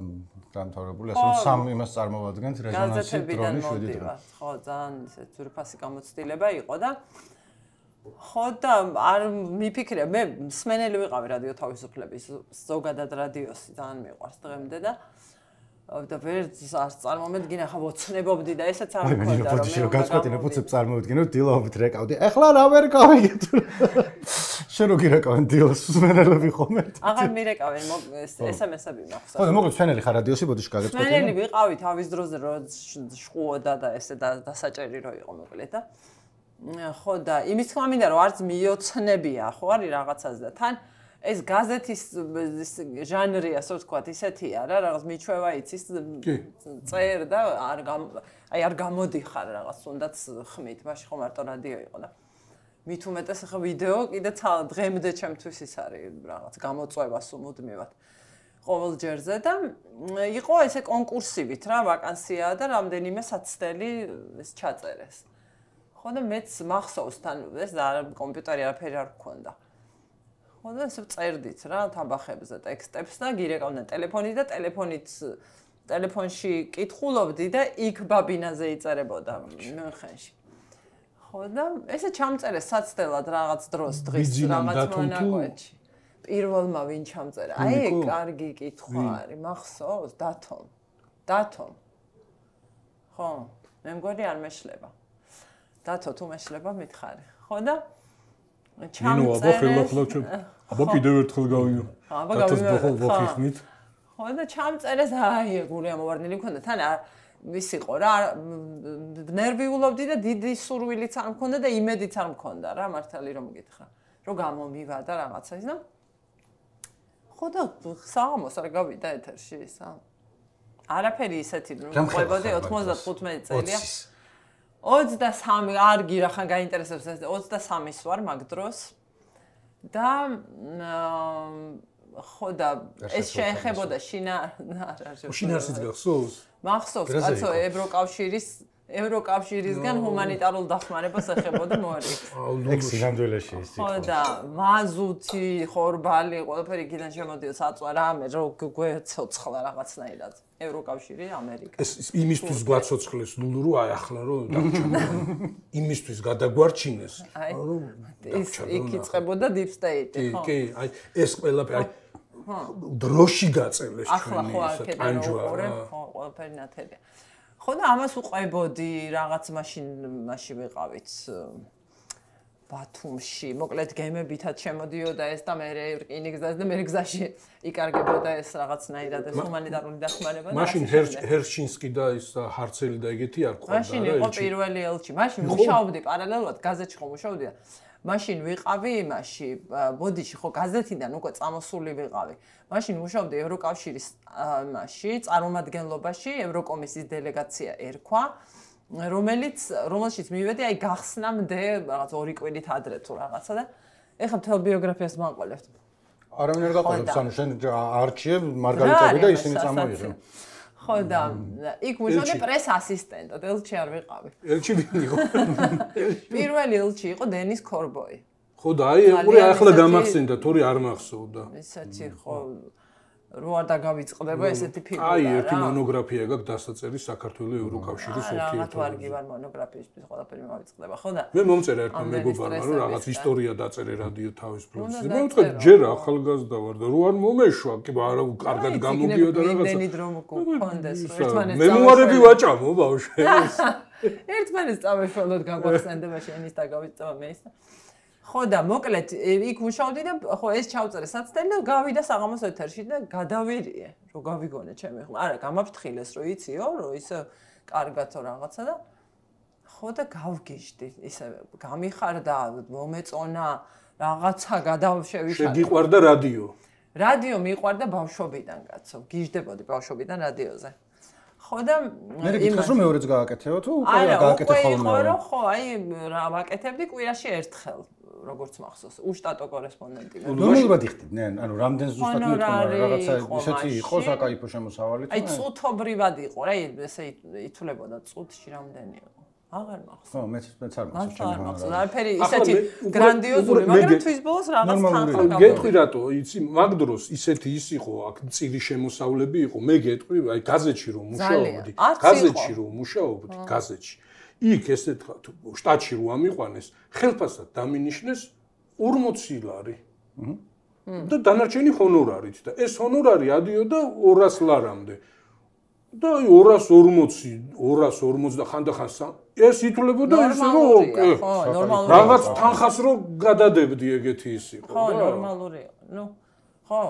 დამთავრებული, ასე რომ სამ იმას წარმოვადგენთ რეზონანსი დრონის 7 დღე. ხო, ძალიან ესე ძვირფასი გამოცდილება იყო და ხო და არ მიფიქრე, მე მსმენელი ვიყავი რადიო თავისუფლების, ზოგადად რადიოსი ძალიან მიყვარს დღემდე და ვერ წარმომედგინა ხა ვოცნებობდი და ესაც არ მქონდა რომ მე გასწრაფინებ უცებ წარმოვიდგინო დილაობით რეკავდი. ეხლა რა ვერ გავიგეთ. შენ რო გირეკავენ დილს სვენელები ხომ ერთ? აღარ მირეკავენ SMS-ები მაქვს. ხო, მოკლედ სვენელი ხარ რადიოსი ბოდიში გაგეწყვეტი. სვენელი ვიყავი თავის დროზე რო შყუოდა და ესე დასაჭერი რო იყო მოკლედ და ხო და იმის თქმა მინდა რომ არც მიოცნებია ხო არის რაღაცას და თან ეს გაზეთის ჟანრი ასე ვთქვათ ისეთია რა რაღაც მიჩვევა იცის წერ და არ გამოდიხარ რაღაც თუნდაც ხმით მაშინ ხო მარტო რადიო იყო და მით უმეტეს ახლა ვიდეო კიდე დღემდე ჩემთვის ის არის რაღაც გამოწვევა სულ ყოველ ჯერზე და იყო ესე კონკურსივით რა ვაკანსია და რამდენიმე საცდელი ეს ჩაწერეს ხო და მეც მახსოვს თან ეს კომპიუტერი არაფერი არ გქონდა ხო და ესე წერდით რა თაბახებზე ტექსტებს და გირეკავდნენ ტელეფონით და ტელეფონში კითხულობდი და იქ ბაბინაზე იწერებოდა მუნხენში ხო და ესე ჩამწერეს საცდელად რაღაც დროს დღის რაღაც მონაკვეთში პირველმა ვინ ჩამწერა აი კარგი კითხვა არის მახსოვს დათომ ხო მე მგონი არ მეშლება დათო თუ მეშლება მითხარი ხო და ჩამწერეს აბა კიდევ ერთხელ გავიო დათოს ბოხიხმით ხო და ჩამწერეს აი გული ამოვარდნილი მქონდა თან ვის იყო რა ნერვიულობდი და დიდი სურვილიც არ მქონდა და იმედიც არ მქონდა რა მართალი რომ გითხრა რომ გამომივადა რაღაცა ის და ხო და საღამოს არ გავიდა ეთერში ისა არაფერი ისეთი რომ ყვებოდი 95 წელია 23 არ გირახან გაინტერესებს 23-ის ვარ მაგ დროს და ხო და ეს შეეხებოდა შინაარსიც გახსოვს მახსოვს კაცო ევროკავშირისგან ჰუმანიტარულ დახმარებას ეხებოდა მოარი ექსი ნამდვილეში ის იყო ხო და მაზუთი ხორბალი ყველაფერი იქიდან შემოდიოდა საწვა რამე რო გვეცოცხლა რაღაცნაირად ევროკავშირი ამერიკა ეს იმისთვის გვაცოცხლეს ნუ აი ახლა რო დაგჭამო იმისთვის გადაგვარჩინეს რომ ის იქ იწყებოდა deep state კი აი ეს ყველაფერი დროში გაწელეს ჩვენი ეს ტანჯვა ხო ყველაფერი ნათელია ხო და ამას უყვებოდი რაღაც მაშინ ვიყავით ბათუმში მოკლედ გემებითაც შემოდიოდა ეს და მე რკინიგზაზე და მე გზაში იკარგებოდა ეს რაღაცნაირად ეს ჰუმანიტარული დახმარება და მაშინ ჰერშინსკი და ის ჰარცელი და ეგეთი არ ყავდა რა მაშინ იყო პირველი ელჩი მაშინ მუშაობდი პარალელურად გაზეთში ხო მუშაობდი და მაშინ ვიყავი იმაში ბოდიში ხო გაზეთიდან უკვე წამოსული ვიყავი მაშინ მუშაობდი ევროკავშირის იმაში წარმომადგენლობაში ევროკომისიის დელეგაცია ერქვა რომელშიც მივედი აი გახსნამდე რაღაც 2 კვირით ადრე თუ რაღაცა და ეხლა მთელ ბიოგრაფიას მანყოლებთ არავინ არ გაყოლებს ანუ შენ არჩიე მარგალიტები და ისინი წამოიღო ხო და იქ მუშაობდი პრეს ასისტენტად ელჩი არ ვიყავი ელჩი ვინ იყო პირველი ელჩი იყო დენის კორბოი ხო და აი ეყური ახლა გამახსენდა თორე არ მახსოვდა ისეთი ხო რო არ დაგავიწყდება ესეთი ფიგურა აი ერთი მონოგრაფია გაქვს დასაწერი საქართველოს ევროკავშირის ურთიერთობაზე რა თქმა უნდა მონოგრაფიისთვის ყველაფერი მოვიწყდება ხო და მე მომწერა ერთმა მეგობარმა რომ რაღაც ისტორია დაწერე რადიო თავის პროფესიაზე მე ვთქვი ჯერ ახალგაზრდა ვარ და რო არ მომეშვა კი არა კარგად გამოგიოდა რაღაცა იმდენი დრო მქონდეს ერთმანეთს მემუარები ვაჭამო ბავშვებს ერთმანეთს წამეშვალოთ გაგვახსენდება შენის და გავიწევა მე ის ხო და მოკლედ იქ მუშაობდი და ხო ეს ჩავწერე საცდელი და გავიდა საღამოს ეთერში და გადავირიე რომ გავიგონე ჩემი ხმა არა გამაფრთხილეს რომ იციო რომ ის კარგათო რაღაცა და ხო და გავგიჟდი ისე გამიხარდა მომეწონა რაღაცა გადავშევიშალე შეგიყვარდა რადიო მიყვარდა ბავშვობიდან კაცო გიჟდებოდი ბავშვობიდან რადიოზე ხო და მე გითხრას რომ მეორეც გააკეთეო თუ უკვე გააკეთე ხოლმე ხო აი რა ვაკეთებდი კვირაში ერთხელ როგორც მახსოვს უშტატო კორესპონდენტი ნორმალურად იხდიდნენ ანუ რამდენ ზუსტად მეთქმა რაღაცა ისეთი იყო საკაიფო შემოსავალი აი წუთობრივად იყო რა ესე ითვლებოდა წუთში რამდენი იყო აღარ მახსოვს ხო მეც არ მახსოვს არაფერი ისეთი გრანდიოზული მაგრამ თვის ბოლოს რაღაც თანხა გეტყვი რატო იცი მაგ დროს ისეთი ის იყო აქ წირი შემოსავლები იყო მე გეტყვი აი გაზეთში რომ მუშაობდი გაზეთში იქ ესეთ შტატში რო ამიყვანეს ხელფასად დამინიშნეს 40 ლარი და დანარჩენი ჰონორარით და ეს ჰონორარი ადიოდა 200 ლარამდე და 240 და ხანდახან ეს ითვლებოდა ისე რომ ნორმალური რაღაც თანხას რო გადადებდი ეგეთი ის იყო ხო ნორმალურია ხო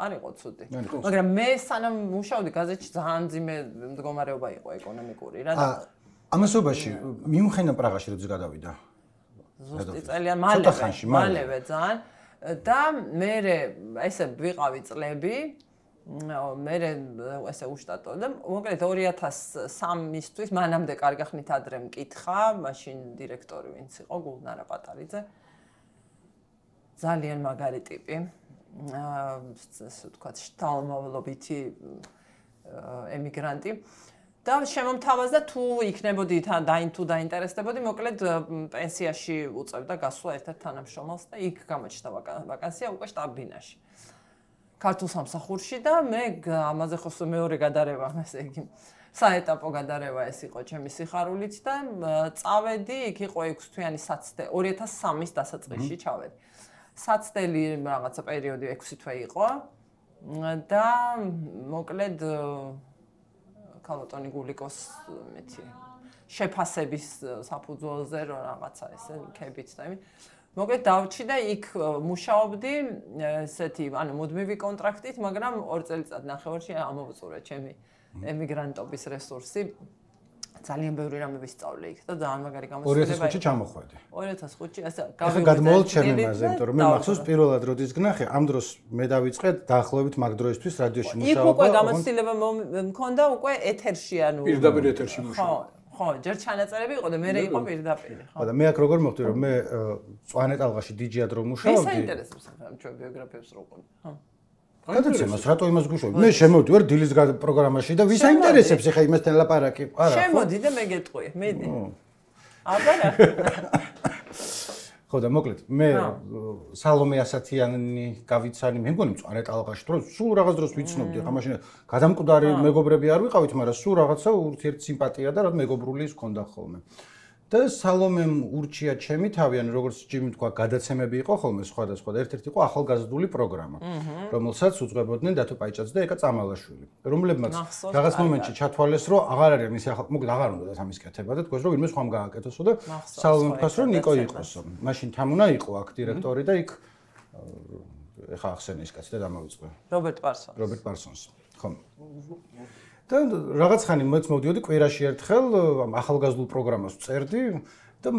არ იყო ცუდი მაგრამ მე სანამ მუშაობდი გაზეთში ძალიან ძიმე მდგომარეობა იყო ეკონომიკური რა და ამასობაში მიუხედავად პრაღაში როდის გადავიდა ზუსტი წელიან მალევე ძალიან და მე ესე ვიყავი წლები მე ესე უშტატო და მოკლედ 2003-ისთვის მანამდე კარგი ხნით ადრე მკითხა მაშინ დირექტორი ვინც იყო გულნარა პატარიძე ძალიან მაგარი ტიპი ასე ვთქვათ შთამომავლობითი ემიგრანტი და შემომთავაზდა თუ იქნებოდი თუ დაინტერესდებოდი მოკლედ პენსიაში უწევდა გასვლა ერთ-ერთ თანამშრომელს და იქ გამოჩნდა ვაკანსია უკვე შტაბ-ბინაში ქართულ სამსახურში და მე ამაზე ხო მეორე გადარევა ესე იგი საეტაპო გადარევა ეს იყო ჩემი სიხარულით და წავედი იქ იყო 6 თვიანი საცდელი 2003-ის დასაწყისში ჩავედი საცდელი რაღაცა პერიოდი 6 თვე იყო და მოკლედ ქალბატონი გულიკოს მეთი შეფასების საფუძველზე რაღაცა ესე იქებით და იმით მოკლედ დავჭი და იქ მუშაობდი ესეთი ანუ მუდმივი კონტრაქტით მაგრამ 2 წელიწად ნახევარში ამოვწურე ჩემი ემიგრანტობის რესურსი ძალიან ბევრი რამე ვისწავლე იქ და ძალიან მაგარი გამოცდილება 2005-ში ჩამოხვედი 2005-ში ასე გამოვიდა ჩემი მასე იმიტომ რომ მე მახსოვს პირველად როდის გნახე ამ დროს მე დავიწყე დაახლოებით მაგ დროისთვის რადიოში მუშაობა იქ უკვე გამოცდილება მქონდა უკვე ეთერში ანუ პირდაპირ ეთერში მუშაობა ხო ჯერ ჩანაწერები იყო და მე იყო პირდაპირ ხო და მე აქ როგორ მოხდი რომ მე წვანე ტალღაში დიჯიად რომ მუშაობდი მე საინტერესებს ჩვენ ბიოგრაფიებს რო ყოლ ხო გადაცემას რატო იმას გუშავ მე შემოვდი ვარ დილის პროგრამაში და ვის აინტერესებს ეხა იმასთან ლაპარაკი არა შემოდი და მე გეტყვი მედი აბა ხო და მოკლედ მე სალომე ასათიანი გავიცანი მე მგონი მწვანე ტალღაში რომ სულ რაღაც დროს ვიცნობდი ხა მაშინ გადამკვდარი მეგობრები არ ვიყავით მაგრამ სულ რაღაცა ურთიერთ სიმპათია და რა მეგობრული ის ქონდა ხოლმე და სალომემ ურჩია ჩემი თავი ანუ როგორც ჯიმი თქვა გადაცემები იყო ხოლმე სხვადასხვა და ერთ-ერთი იყო ახალგაზრდული პროგრამა რომელსაც უძღვებოდნენ დათო პაიჭაძე და ეკა წამალაშვილი რომლებმაც რაღაც მომენტში ჩათვალეს რომ აღარ არის მისი ახალ მოკლედ აღარ უნდა ამის კეთება და თქოს რომ ვინმე სხვამ გააკეთოსო და სალომემ თქვას რომ ნიკო იყოსო მაშინ თამუნა იყო აქ დირექტორი და იქ ეხა ახსენე ის კაცი და დამოვიწყე რობერტ პარსონს ხო და რაღაც ხანი მეც მოვდიოდი კვირაში ერთხელ ახალგაზრდულ პროგრამას ვწერდი და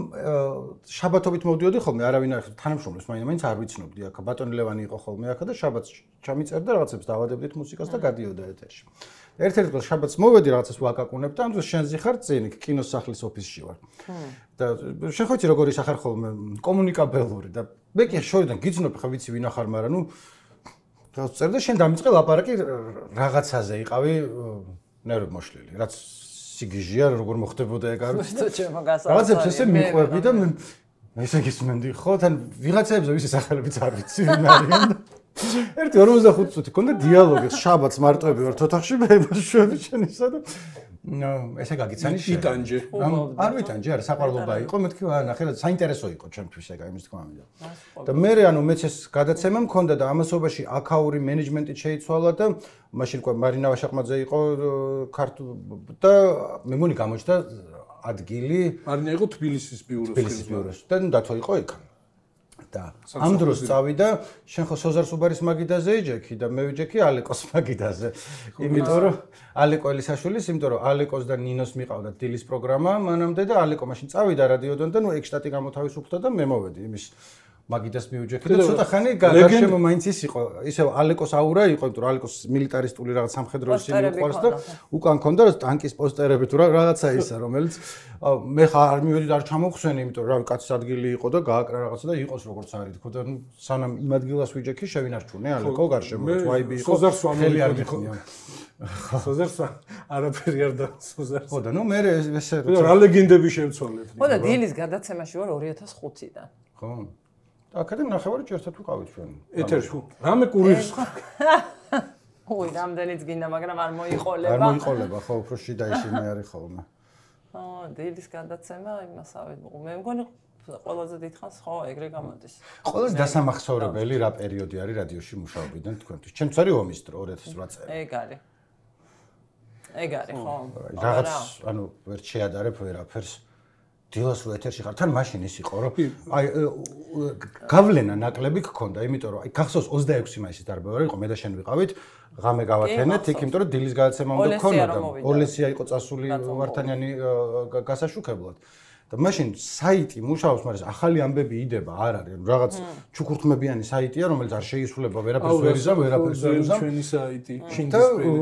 შაბათობით მოვდიოდი ხოლმე არავინ არ თანამშრომლებს მაინც არ ვიცნობდი აქ ბატონი ლევანი იყო ხოლმე აქ და შაბათს ჩამიწერდა რაღაცებს დავადებდით მუსიკას და გადიოდა ეთერში ერთ-ერთ დღეს შაბათს მოვედი რაღაცას ვაკაკუნებ და ამ დროს შენზე ხარ წინ კინოს სახლის ოფისში ვარ და შენ ხო იცი როგორ ისახარ ხოლმე კომუნიკაბელური და მე კი შორიდან გიცნობ ხა ვიცი ვინ ახარ მაგრამ ნუ და წერდა შენ დამიწყე ლაპარაკი რაღაცაზე იყავი ნერვი მოშლილი რაც სიგიჟია როგორ მოხდებოდა ეგ არ ვიცი რაღაცებს ესე მიყვები და მე ესე გისმენდი ხო თან ვიღაცებზე ვისი სახელებიც არ ვიცი ვინ არიან ერთი 45 წუთი ქონდა დიალოგი შაბათს მარტოები ვართ ოთახში მე შვები შენისა და ესე გაგიცანი იტანჯე არ ვიტანჯე არა საყვარლობა იყო მეთქი ნახე რა საინტერესო იყო ჩემთვის ეგა იმის თქმა მინდა და მე ანუ მეც ეს გადაცემა მქონდა და ამასობაში აკაური მენეჯმენტი შეიცვალა და მაშინ ყო მარინა ვაშაყმაძე იყო ქართულ და მე მგონი გამოჩნდა ადგილი მარინა იყო თბილისის ბიუროს და დათო იყო იქ და ამ დროს წავიდა შენ ხო სოზარ სუბარის მაგიდაზე იჯექი და მე ვიჯექი ალეკოს მაგიდაზე იმიტომ რომ ალეკო ელისაშვილის იმიტომ რომ ალეკოს და ნინოს მიყავდა დილის პროგრამა მანამდე და ალეკო მაშინ წავიდა რადიოდან და ნუ ეგ შტატი გამოთავისუფლდა და მე მოვედი იმის მაგიდას მივიჯექი და ცოტა ხანი გარშემო მაინც ის იყო ისევ ალეკოს აურა იყო იმიტომ რომ ალეკოს მილიტარისტული რაღაც სამხედრო ისინი უყვარს და უკან ქონდა ტანკის პოსტერები თუ რაღაცა ისა რომელიც მე ხარ არ მივედი და არ ჩამოვხსენე იმიტომ რომ კაცის ადგილი იყო და გააკრა რაღაცა და იყოს როგორც არის თქო და სანამ იმ ადგილას ვიჯექი შევინარჩუნე ალეკო გარშემო ვაიბი იყო ხელი არ მიხნია სოზარს არაფერი არ და სოზარს ხო და ნუ მე ესე რა ლეგენდები შევცვალეთ ხო და დილის გადაცემაში ვარ 2005-დან ხო აკადემ ნახევარი ჭერტად ვიყავით ჩვენ. ეთერში. რამე კურირს. ой, რამდენიც გინდა, მაგრამ არ მოიყოლება. არ მოიყოლება, ხო, უფრო შიდა ისინი არის ხოლმე. დილის გადაცემა იმასავე. მე მგონი ყველაზე დიდხანს ხო, ეგრე გამოდის. ყველაზე დასამახსოვრებელი რა პერიოდი არის რადიოში მუშაობიდან თქვენთვის? ჩემც არის ომის დრო 2008 წელი. ეგ არის. ეგ არის ხო? რაღაც ანუ ვერ შეადარებ ვერაფერს. დილას რო ეთერში ხარ, თან მაშინ ის იყო, რომ აი გავლენა ნაკლები გქონდა, იმიტომ რომ აი გახსოვს 26 მაისის დარბევარი იყო, მე და შენ ვიყავით, ღამე გავათენეთ, იქ იმიტომ რომ დილის გადაცემამდე გქონდა და ოლესია იყო წასული ვართანიანი გასაშუქებლად. და მაშინ საიტი მუშაობს, მაგრამ ახალი ამბები იდება, არ არის, რაღაც ჩუქურთმებიანი საიტია, რომელიც არ შეისრულება ვერაფერს ვერ იზამ, ვერაფერს ვერ იზამ. ჩვენი საიტი, შინდისფერი.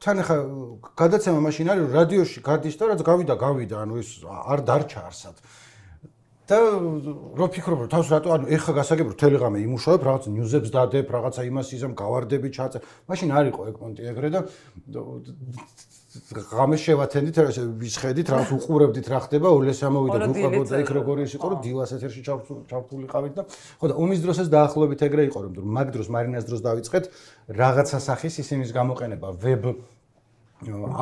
თან ახლა გადაცემა მაშინ არის, რომ რადიოში გადის და რაც გავიდა, ანუ ეს არ დარჩა არსად. და რო ფიქრობ, რომ თავს რატო, ანუ ეხა გასაგებ, რომ თელეგრამი იმუშავებ, რაღაც ნიუზებს დადებ, რაღაცა იმას იზამ, გავარდები ჩაწე. მაშინ არ იყო ეკმონტი ეგრე და ღამე შევათენდით, ვისხედით, რაღაც უყურებდით რა ხდება, ოლეს ამოვიდა, ვუყვებოდა იქ როგორი ის იყო, რომ დილას ეთერში ჩავთულიყავით და ხო და ომის დროსაც დაახლოებით ეგრე იყო, რომ მაგ დროს მარინას დროს დავიწყეთ რაღაცა სახის ისინის გამოყენება ვებ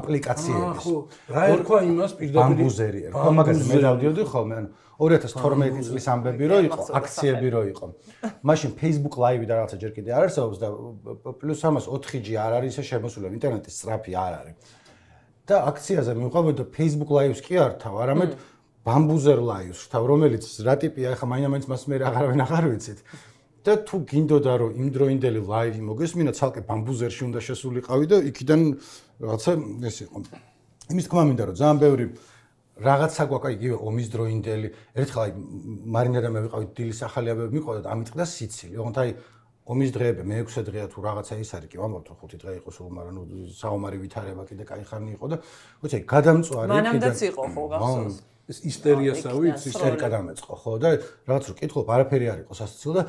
აპლიკაციების. ხო, რა ერქვა იმას პირდაპირ ბამბუზერი ერქვა, მაგაზე მე დავდიოდი ხოლმე, ანუ 2012 წლის ამბები რო იყო, აქციები რო იყო. მაშინ Facebook Live და რაღაცა ჯერ კიდე არ არსებობს და პლუს ამას 4G არ არის ისე შემოსული, ინტერნეტის სწრაფი არ არის. და აქციაზე მივყავდა და Facebook Live-ს კი არ თავ, არამედ Bambuzer Live-ს თავ, რომელიც რა ტიპია, ახლა მაინც მას მე აღარავინ აღარ ვიცით. და თუ გინდოდა რომ იმდროინდელი live მოგესმინა, ცალკე Bambuzer-ში უნდა შესულიყავი და იქიდან რაღაცა ეს იყო. იმის თქმა მინდა რომ ძალიან ბევრი რაღაცა გვაქვს იგივე ომის დროინდელი. ერთხელ აი მარინა და მე ვიყავით დილის ახალი ამბები მიყავდა და ამიტყდა სიცილი. ოღონდ აი ომის დღეები მე-6 დღეა თუ რაღაცა ის არის კი ვამბობთ რომ 5 დღე იყო სულ, მაგრამ ნუ საომარი ვითარება კიდე კაი ხანი იყო და ვიცი გადამწვარი კიდე მანამდეც იყო ხო გახსოვს ეს ისტერიასავით ისტერიკა დამეწყო ხო და რაღაც რო კითხულობ არაფერი არ იყო სასაცილო და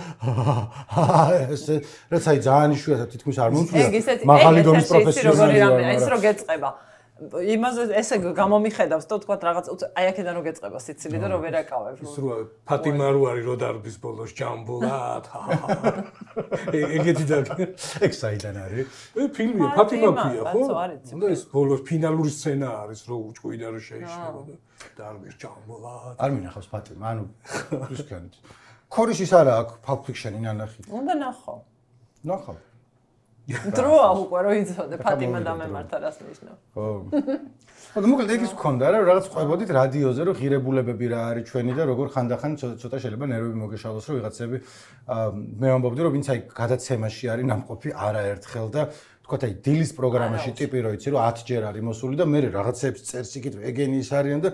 ეს რაც აი ძალიან იშვიათად თითქმის არ მომწვია მაღალი დონის პროფესიონალი ეს რო გეწყება იმაზე ესე გამომიხედავს და თქვა რაღაც აი აქედან რო გეწყება სიცილი და რო ვერ აკავებ ის რო ფატიმა რო არის რო დარბის ბოლოს ჯამბულად ეგეთი და ეგ საიდან არის ფილმია ფატიმა ფია ხო და ეს ბოლოს ფინალური სცენა არის რო უჭყვიდა რო შეიშალა და დარბის ჯამბულად არ მინახავს ფატიმა ანუ ისქენთ ქორიშის არა აქვს Pulp Fiction-ი ნანახი უნდა ნახო ნახავ დროა უკვე რო იცოდე ფატიმა დამემართა რას ნიშნავს ხო ხო მოკლედ ეგ ის გქონდა რა რაღაც ყვებოდით რადიოზე რომ ღირებულებები რა არის ჩვენი და როგორ ხანდახან ცოტა შეიძლება ნერვები მოგეშალოს რომ ვიღაცები მე ვამბობდი რომ ვინც აი გადაცემაში არის ნამყოფი არაერთხელ და თქვათ აი დილის პროგრამაში ტიპი რო იცი რომ 10 ჯერ არის მოსული და მე რაღაცებს წერს იქით ეგენი ის არიან და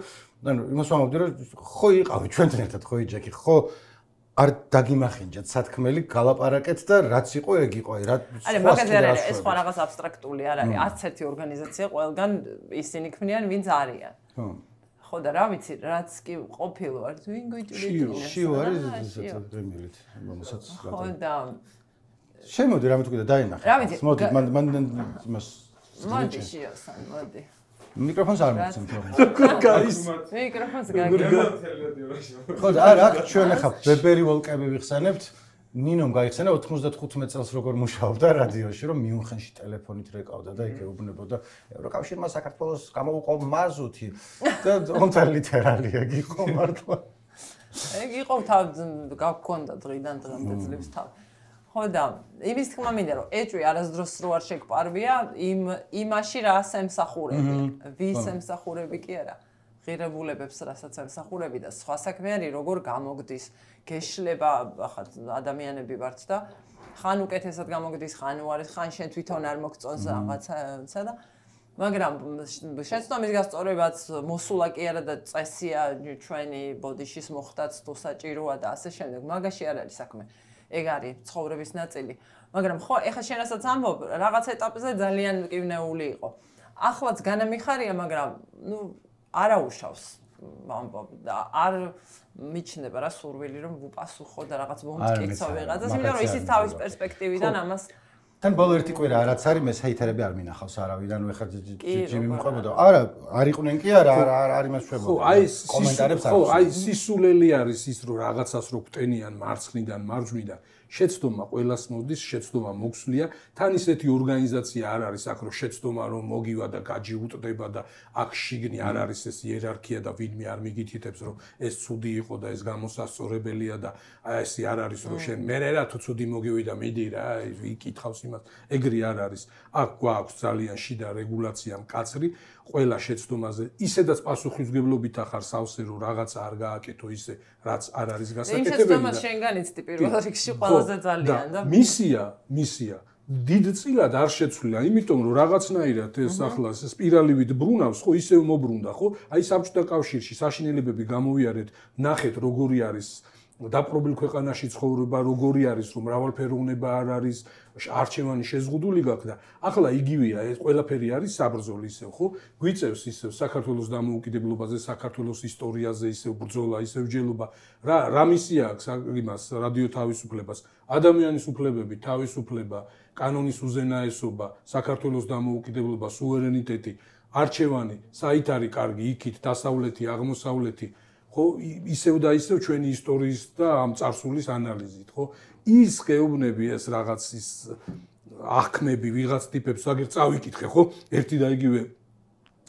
ანუ იმას ვამბობდი რომ ხო იყავი ჩვენთან ერთად ხო იჯექი ხო არ დაგიმახინჯეთ სათქმელი გალაპარაკეთ და რაც იყო ეგ იყო აი რა არა მაგაზე არ არის ეს სხვა რაღაც აბსტრაქტული არ არის 11 ორგანიზაცია ყველგან ისინი ქმნიან ვინც არიან ხო და რა ვიცი რაც კი ყოფილო არის ვინ გიჭირდება შიო არის ესეც პრემიერით რომელსაც ხო და შემოდი რამე თუ კიდე დაინახე მოდი მან იმას მოდი შიოსან მოდი მიკროფონს არ მოცემ თორემ. გაის. მიკროფონს გაგიგო. ხო, არა, ჩვენ ახლა ბებერი ვოლკები ვიხსენებთ. ნინომ გაიხსენა 95 წელს როგორ მუშაობდა რადიოში, რომ მიუნხენში ტელეფონით რეკავდა და იქ ეუბნებოდა ევროკავშირმა საქართველოს გამოუყო მაზუთი და თუმცა ლიტერალი ეგ იყო მართლა. ეგ იყო თავ გაგქონდა დღიდან დღემდე ძლებს თავ. ხო და იმის თქმა მინდა რომ ეჭვი არასდროს რო არ შეგპარვია იმაში რას ემსახურები ვის ემსახურები კი არა ღირებულებებს რასაც ემსახურები და სხვა საქმე არის როგორ გამოგდის გეშლება ახლა ადამიანები ვართ და ხან უკეთესად გამოგდის ხან უარეს ხან შენ თვითონ არ მოგწონს რაღაცა და მაგრამ შეცდომის გასწორებაც მოსულა კი არა და წესია ჩვენი ბოდიშის მოხდაც თუ საჭიროა და ასე შემდეგ მაგაში არ არის საქმე ეგ არის ცხოვრების ნაწილი. მაგრამ ხო, ეხლა შენ რასაც ამბობ, რაღაც ეტაპზე ძალიან მკვნეული იყო. ახლაც განამიხარია, მაგრამ ნუ არაუშავს ამბობ და არ მიჩნდება რა სურვილი რომ ვუპასუხო და რაღაც მომტკიცო ვიღაცას, იმიტომ რომ ისიც თავის პერსპექტივიდან ამას თან ბოლო ერთი კვირა რაც არის მე საითერები არ მინახავს არავინ ანუ ეხლა ჯიმი მიყვებოდა არა არ იყვნენ კი არა არ იმას შვებოდა ხო აი კომენტარებს ხო აი სისულელი არის ის რომ რაღაცას რო გვტენიან მარცხნიდან მარჯვნიდან შეცდომა ყველას მოდის, შეცდომა მოგვსვლია, თან ისეთი ორგანიზაცია არ არის აქ რომ შეცდომა რომ მოგივა და გაჯიუტდება და აქ შიგნი არ არის ეს იერარქია და ვინმე არ მიგითითებს რომ ეს ცუდი იყო და ეს გამოსასწორებელია და ესე არ არის რომ შენ მე რა თუ ცუდი მოგივიდა მიდი რა იკითხავს იმას ეგრე არ არის აქ გვაქვს ძალიან შიდა რეგულაცია მკაცრი ყველა შეცდომაზე ისედაც პასუხისმგებლობით ახარ სავსე რომ რაღაცა არ გააკეთო ისე რაც არ არის გასაკეთებელი და შეცდომა შენგანიცდი პირველ რიგში ყველაზე ძალიან და მისია დიდწილად არ შეცვლილა, იმიტომ რომ რაღაცნაირად ეს ახლა სპირალივით ბრუნავს, ხო ისევ მობრუნდა, ხო? აი საბჭოთა კავშირში საშინელებები გამოვიარეთ, ნახეთ როგორი არის დაპყრობილ ქვეყანაში ცხოვრება, როგორი არის, რომ მრავალფეროვნება არ არის, არჩევანი შეზღუდული გაქვს და ახლა იგივეა, ეს ყველაფერი არის საბრძოლო ისევ, ხო? გვიწევს ისევ საქართველოს დამოუკიდებლობაზე, საქართველოს ისტორიაზე ისევ ბრძოლა, ისევ ჯელობა. რა მისია აქვს იმას რადიო თავისუფლებას, ადამიანის უფლებები, თავისუფლება, კანონის უზენაესობა, საქართველოს დამოუკიდებლობა, სუვერენიტეტი, არჩევანი, საით არის კარგი, იქით დასავლეთი, აღმოსავლეთი, ხო, ისევ და ისევ ჩვენი ისტორიის და ამ წარსულის ანალიზით, ხო? ის გეუბნები ეს რაღაც ის აღქმები ვიღაც ტიპებს აგერ წავიკითხე, ხო? ერთი და იგივე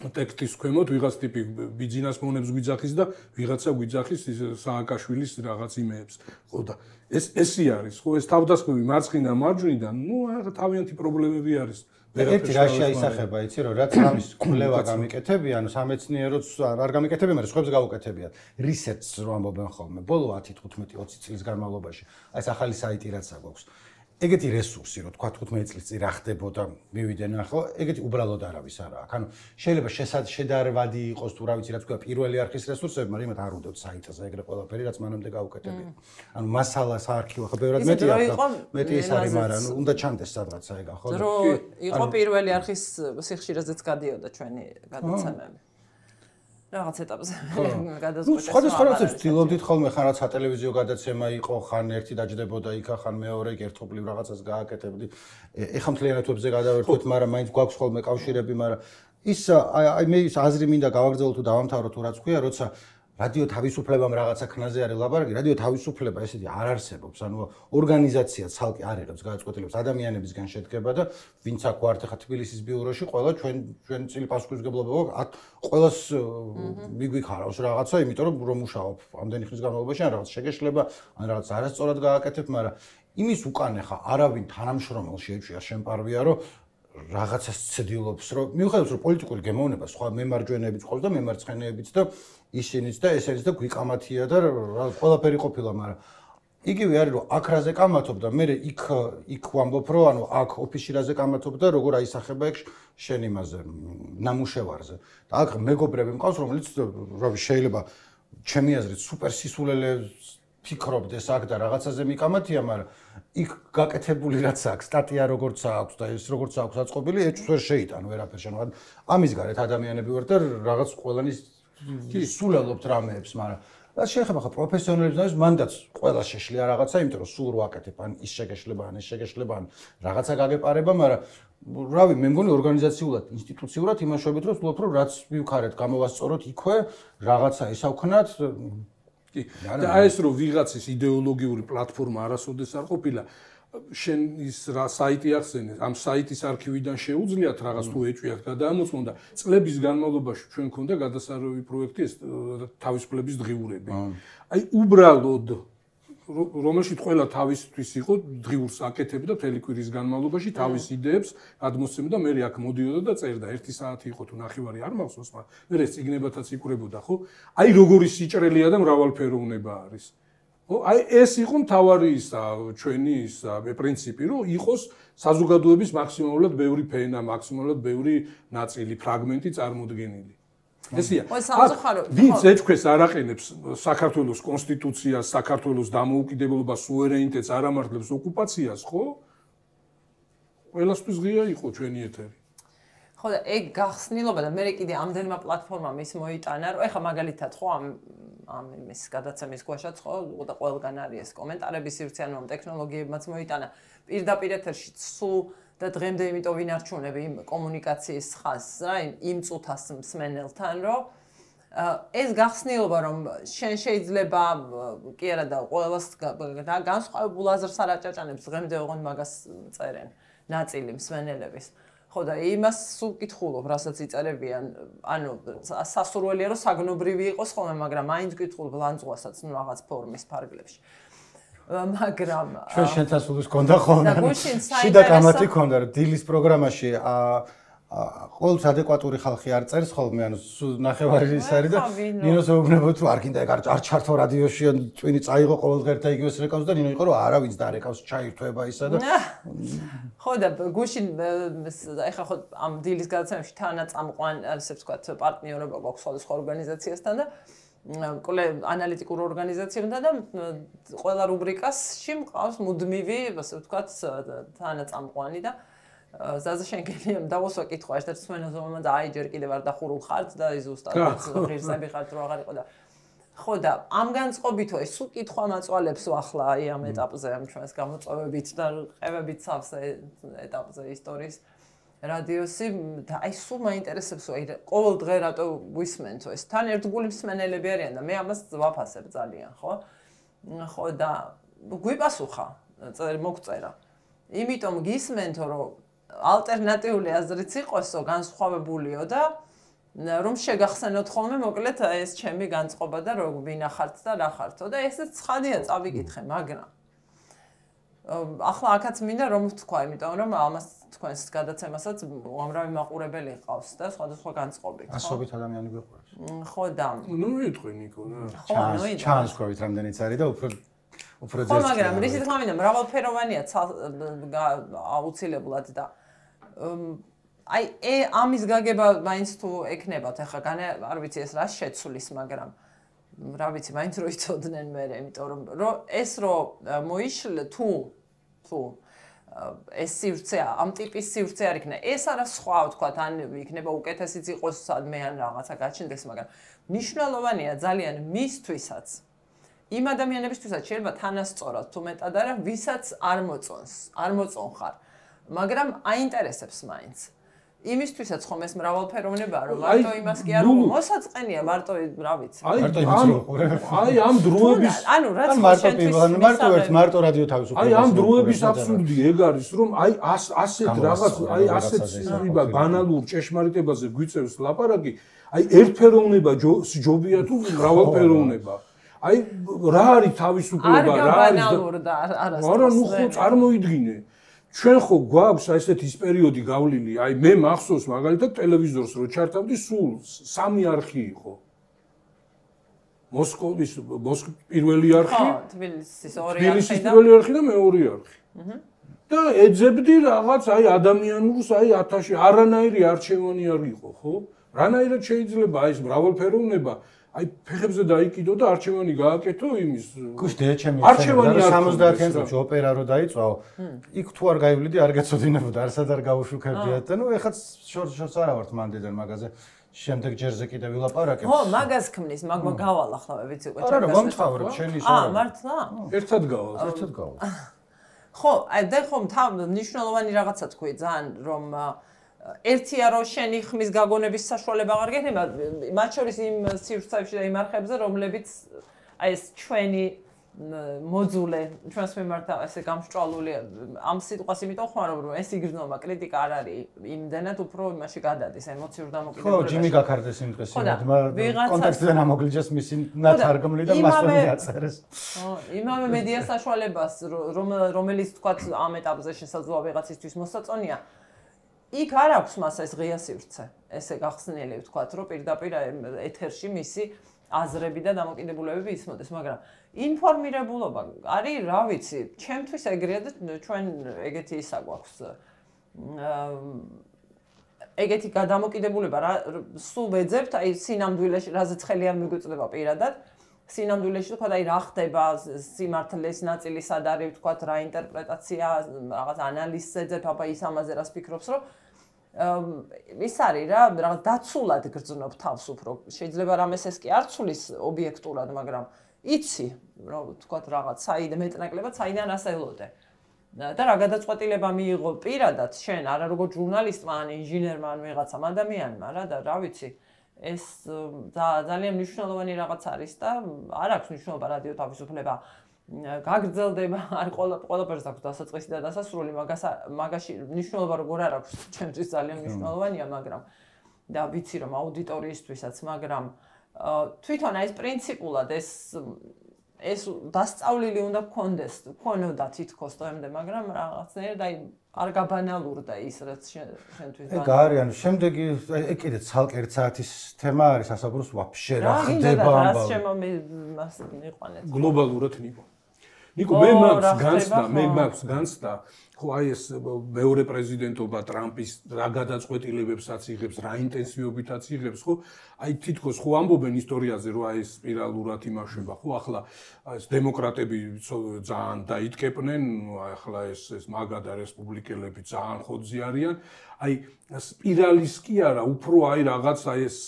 ტექსტის ქვემოთ ვიღაც ტიპი ბიძინას მონებს გვიძახის და ვიღაცა გვიძახის სააკაშვილის რაღაც იმეებს, ხო და ესე არის, ხო, ეს თავდასხმები მარცხნიდან მარჯვნიდან, ნუ თავიანთი პრობლემები არის. ერთი რა შეისახება, იცი რომ რაც ამის კვლევა გამიკეთებიან, სამეცნიეროც არ გამიკეთებიან, მაგრამ სხვებს გაუკეთებიან. რისერჩს რო ამბობენ ხოლმე, ბოლო 10-15-20 წლის განმავლობაში. აი ეს ახალი საიტი რაც აქვს. ეგეთი რესურსი, რო თქვა 15 წლის წინ რა ხდებოდა, მივიდენ ახლა, ეგეთი უბრალოდ არავის არა აქვს. ანუ შეიძლება შედარვადი იყოს თუ რა ვიცი, რაც თქვა პირველი არქის რესურსები, მაგრამ იმათ არ უნდათ საიტაზე ეგრე ყველაფერი, რაც მანამდე გაუკეთებია. ანუ მასალა საარქივო ხო ბევრად მეტია და მეტი ის არის, მაგრამ ნუ უნდა ჩანდეს სადღაცა ეგა, ხო? რო იყო პირველი არქის სიხშირეზეც გადიოდა ჩვენი გადაცემები. რაღაც ეტაპზე გადაწყვეტეს. სხვადასხვა რაღაცებს ვთილობდით ხოლმე, ხან რაც სატელევიზიო გადაცემა იყო, ხან ერთი დაჯდებოდა იქა, ხან მეორე ერთობლივ რაღაცას გააკეთებდი. ეხლა მთლიანეთებზე გადავერთვით, მაგრამ მაინც გვაქვს ხოლმე კავშირები, მაგრამ ის აი მე ის აზრი მინდა გავაგრძელო თუ დავამთავრო თუ რაც ქვია, როცა რადიო თავისუფლებამ რაღაცა ქნაზე არის ლაპარაკი, რადიო თავისუფლება ესეთი არ არსებობს, ანუ ორგანიზაცია ცალკე არ იღებს გადაწყვეტილებას, ადამიანებისგან შედგება და ვინც აქ ვართ ახლა თბილისის ბიუროში, ყველა ჩვენ წილი პასუხისმგებლობა გვაქვს, ყველას მიგვიქარავს რაღაცა, იმიტომ რომ მუშაობ ამდენი ხნის განმავლობაში, ან რაღაც შეგეშლება, ან რაღაც არასწორად გააკეთებ, მაგრამ იმის უკან ახლა არავინ თანამშრომელს შეეჩვია შემპარვია, რომ რაღაცას ცდილობს, რომ მიუხედავად რომ პოლიტიკური გემოვნება სხვა მემარჯვენეებიც ყავს და მემარცხენეებიც და ისინიც და ესენიც და გვიკამათია და ყველაფერი ყოფილა, მაგრამ იგივე არის რომ აქ რაზე კამათობ და მე იქ ვამბობ რომ ანუ აქ ოფისში რაზე კამათობ და როგორ აისახება ეგ შენ იმაზე ნამუშევარზე და აქ მეგობრები მყავს რომელიც შეიძლება ჩემი აზრით სუპერ სისულელეს ფიქრობდეს აქ და რაღაცაზე მიკამათია, მაგრამ იქ გაკეთებული რაც აქვს, სტატია როგორც აქვს და ეს როგორც აქვს აწყობილი, ეჭვს ვერ შეიტან ვერაფერს შენ. ამის გარეთ ადამიანები ვარ და რაღაც ყველანი სულელობთ რამეებს, მაგრამ რა შეიძლება ხა პროფესიონალებს ნაირად მანდაც ყველა შეშლია რაღაცა, იმიტომ რომ სულ რო აკეთებ, ან ის შეგეშლება, ან ეს შეგეშლება, ან რაღაცა გაგეპარება, მაგრამ რავი, მე მგონი ორგანიზაციულად, ინსტიტუციურად იმაშობით რომ ვთვლობ, რომ რაც მივქარეთ, გამოვასწოროთ იქვე, რაღაცა ისავქნათ კი და ეს რომ ვიღაცის იდეოლოგიური პლატფორმა არასოდეს არ ყოფილა შენ ის რა საიტი ახსენე ამ საიტის არქივიდან შეუძლიათ რაღაც თუ ეჭვიათ გადაამოწმონ და წლების განმავლობაში ჩვენ ქონდა გადასარევი პროექტი ეს თავისუფლების დღიურები აი უბრალოდ რომელშიც ყველა თავისთვის იყო დღიურს აკეთებდა მთელი კვირის განმავლობაში თავის იდეებს გადმოსცემდა და მე აქ მოდიოდა და წერდა 1 საათი იყო თუ ნახევარი არ მახსოვს მაგრამ მე ეს ციგნებათაც იკვრებოდა ხო აი როგორი სიჭრელეა და მრავალფეროვნება არის ხო აი ეს იყო მთავარი ისა ჩვენი ისა პრინციპი რომ იყოს საზოგადოების მაქსიმალურად ბევრი ფენა მაქსიმალურად ბევრი ნაწილი ფრაგმენტი წარმოდგენილი ესია. ვინც ეჭქვეს არ აყენებს საქართველოს კონსტიტუციას, საქართველოს დამოუკიდებლობას, სუვერენიტეტს, არ ამართლებს ოკუპაციას, ხო? ყველასთვის ღია იყო ჩვენი ეთერი. ხო და ეგ გახსნილობა და მე კიდე ამდენმა პლატფორმამ ის მოიტანა, რომ ეხა მაგალითად ხო ამ იმის გადაცემის გვაშაც ხო და ყველგან არის ეს კომენტარების სივრცე ანუ ამ ტექნოლოგიებმაც მოიტანა პირდაპირ ეთერში სულ და დღემდე იმიტომ ვინარჩუნები იმ კომუნიკაციის ხაზს რა იმ წუთას მსმენელთან რომ ეს გახსნილობა რომ შენ შეიძლება კი არა და ყველას განსხვავებულ აზრს არ აჭაჭანებს დღემდე ოღონდ მაგას წერენ ნაწილი მსმენელების ხო და იმას სულ კითხულობ რასაც იწერებიან ანუ სასურველია რომ საგნობრივი იყოს ხოლმე მაგრამ მაინც კითხულობ ლანძღვასაც ნუ რაღაც ფორმის ფარგლებში მაგრამ ჩვენ შენთასულის გქონდა ხოლმე და გუშინ შიდა კამათი გქონდა რომ დილის პროგრამაში ყოველთვის ადეკვატური ხალხი არ წერს ხოლმე ანუ ნახევარი ის არის და ნინოს ეუბნებოდ რომ არ გინდა ეგ არ ჩართო რადიოში ან წვინი წაიღო ყოველდღე და იგივეს რეკავს და ნინო იყო რომ არავის დარეკავს ჩაირთვება ისა და ხო და გუშინ ეხლა ხო ამ დილის გადაცემებში თანაწამყვან ასე ვთქვათ პარტნიორობა გვაქვს სხვადასხვა ორგანიზაციასთან და ანალიტიკურ ორგანიზაციებთან და ყველა რუბრიკაში მყავს მუდმივი ასე ვთქვათ თანაწამყვანი და ზაზა შენგელია დავუსვა კითხვა ერთ-ერთ მსმენელს რომ აი ჯერ კიდევ არ დახურულ ხართ და ზუსტად ღირსები ხართ რო აღარ იყო და ხო და ამ განწყობითო ეს სულ კითხვა მაწვალებს ახლა აი ამ ეტაპზე ამ ჩვენს გამოწვევებით და ყევებით სავსე ეტაპზე ისტორიის რადიოსი და აი სულ მაინტერესებს აი ყოველ დღე რატო გვისმენთო ეს თან ერთგული მსმენელები არიან და მე ამას ვაფასებ ძალიან ხო და გვიპასუხა მოგწერა იმიტომ გისმენთო რომ ალტერნატიული აზრიც იყოსო განსხვავებულიო და რომ შეგახსენოთ ხოლმე მოკლედ ეს ჩემი განწყობა და რომ ვინახართ და რა ხართო და ესეც ცხადია წავიკითხე მაგრამ ახლა აქაც მინდა რომ ვთქვა იმიტომ რომ ამას თქვენს გადაცემასაც უამრავი მაყურებელი ყავს და სხვადასხვა განწყობით ასობით ადამიანი გვიყვარს ხო და ნუ ვიტყვი ნიკო რა ჩანს ქვევით რამდენიც არის და უფრო ხო მაგრამ რისი თქმა მინდა მრავალფეროვანია აუცილებლად და აი ამის გაგება მაინც თუ ეკნებათ ახლა არ ვიცი ეს რა შეცვლის მაგრამ რა ვიცი მაინც რო იცოდნენ მე იმიტომ რომ ეს რო მოიშლ თუ ეს სივრცე ამ ტიპის სივრცე არ იქნება ეს არა სხვა ვთქვათ ან იქნება უკეთესიც იყოს სადმე ან რაღაცა გაჩნდეს მაგრამ მნიშვნელოვანია ძალიან მისთვისაც იმ ადამიანებისთვისაც შეიძლება თანასწორად თუ მეტად არა ვისაც არ მოწონხარ მაგრამ აინტერესებს მაინც იმისთვისაც ხომ ეს მრავალფეროვნებაა რომ მარტო იმას კი არ მოსაწყენია მარტო რა ვიცი აი ამ დროების ანუ რაც მარტო რადიო თავისუფლებას აი ამ დროების აბსურდი ეგ არის რომ აი ასეთ რაღაც აი ასეთ სიტყვა ბანალურ ჭეშმარიტებაზე გვიწევს ლაპარაკი აი ერთფეროვნება ჯობია თუ მრავალფეროვნება აი რა არის თავისუფლება რა არის არა ნუ ხო წარმოიდგინე ჩვენ ხო გვაქვს ესეთი პერიოდი გავლილი აი მე მახსოვს მაგალითად ტელევიზორს რო ჩართავდი სულ 3 არხი იყო მოსკოვის პირველი არხი თბილისის პირველი არხი და მეორე არხი და ეძებდი რაღაც აი ადამიანურს აი 1000 არანაირი არჩევანი არ იყო ხო რანაირად შეიძლება აი ეს მრავალფეროვნება აი ფეხებზე დაიკიდო და არჩევანი გააკეთო იმის გუშდე ჩემი არჩევანი 70-იან წლებში ოპერა რო დაიწყო იქ თუ არ გაივლიდი არ გეცოდინებოდა არსად არ გავუშუქებდიათ და ნუ ეხაც შორს არა ვართ მანდიდან მაგაზე შემდეგ ჯერზე კიდე ვილაპარაკებ ხო მაგას ქმნის მაგმა გავალ ახლა ვიცი უკვე არა მომწყავრებ შენი ისე მართლა ერთად გავალ ხო აი და ხომ მნიშვნელოვანი რაღაცა თქვი ძალიან რომ ერთია რომ შენი ხმის გაგონების საშუალება აღარ გექნება მათ შორის იმ სივრცეებში და იმ არხებზე რომლებიც აი ეს ჩვენი მოძულე ჩვენს მიმართ ესე გამსჭვალული ამ სიტყვას იმიტომ ხმარო რომ ეს იგრძნობა კრიტიკა არ არის იმდენად უფრო იმაში გადადის ემოციურ დამოკიდებულებაში ხო ჯიმი გაქარდეს იმ დღეს კონტექსტიდან ამოგლიჯეს მისი ნათარგმნი და მასვე მიაწერეს ხო იმავე მედია საშუალებას რომელიც თქვა ამ ეტაპზე შესაძლოა ვიღაცისთვის მოსაწონია იქ არ აქვს მას ეს ღია სივრცე ესე გახსნილი ვთქვათ რომ პირდაპირ ეთერში მისი აზრები და დამოკიდებულებები ისმოდეს მაგრამ ინფორმირებულობა არის რა ვიცი ჩემთვის ეგრეა და ჩვენ ეგეთი ისა გვაქვს ეგეთი გადამოკიდებულება რა სულ ვეძებთ აი სინამდვილეში რაზეც ხელი არ მიგვიწდება პირადად სინამდვილეში თქვა აი რა ხდება სიმართლეს ნაწილი სად არის თქვა რა ინტერპრეტაცია რაღაც ანალიზს ეძებ აბა ის ამაზე რას ფიქრობს რომ ის არის რა რაღაც დაცულად გრძნობ თავს უფრო შეიძლება რამეს ეს კი არ ცulis ობიექტურად მაგრამ იცი რომ თქვა რაღაც საიდე მეტნაკლებად საიდან ასეულოდე და რა გადაწყვეტილება მიიღო პირადად შენ არა როგორც ჟურნალისტმა ან ინჟინერმა ან ვიღაცამ ადამიანმა რა და რა ვიცი ეს ძალიან მნიშვნელოვანი რაღაც არის და არ აქვს მნიშვნელობა რადიო თავისუფლება გაგრძელდება არ ყველაფერს აქვს დასაწყისი და დასასრული მაგაში მნიშვნელობა როგორ არ აქვს ჩემთვის ძალიან მნიშვნელოვანია მაგრამ და ვიცი რომ აუდიტორიისთვისაც მაგრამ თვითონ ეს პრინციპულად ეს დასწავლილი უნდა გქონოდა თითქოს დღემდე მაგრამ რაღაცნაირად არ გაბანალურდა ის რაც შენთვის ეგ არის ანუ შემდეგი კიდე ცალკე ერთ საათის თემა არის ასაუბროს ვაფშე რა ხდება ამბავი რა შემომიყვანეთ გლობალურად ნიკო მე მაქვს განცდა ხო აი ეს მეორე პრეზიდენტობა ტრამპის რა გადაწყვეტილებებსაც იღებს რა ინტენსივობითაც იღებს ხო აი თითქოს ხო ამბობენ ისტორიაზე რომ აი ეს სპირალურად იმაშება ხო ახლა ეს დემოკრატები ძალიან დაიტკეპნენ ახლა ეს მაგა და რესპუბლიკელები ძალიან ხოძი არიან აი სპირალის კი არა უფრო აი რაღაც აი ეს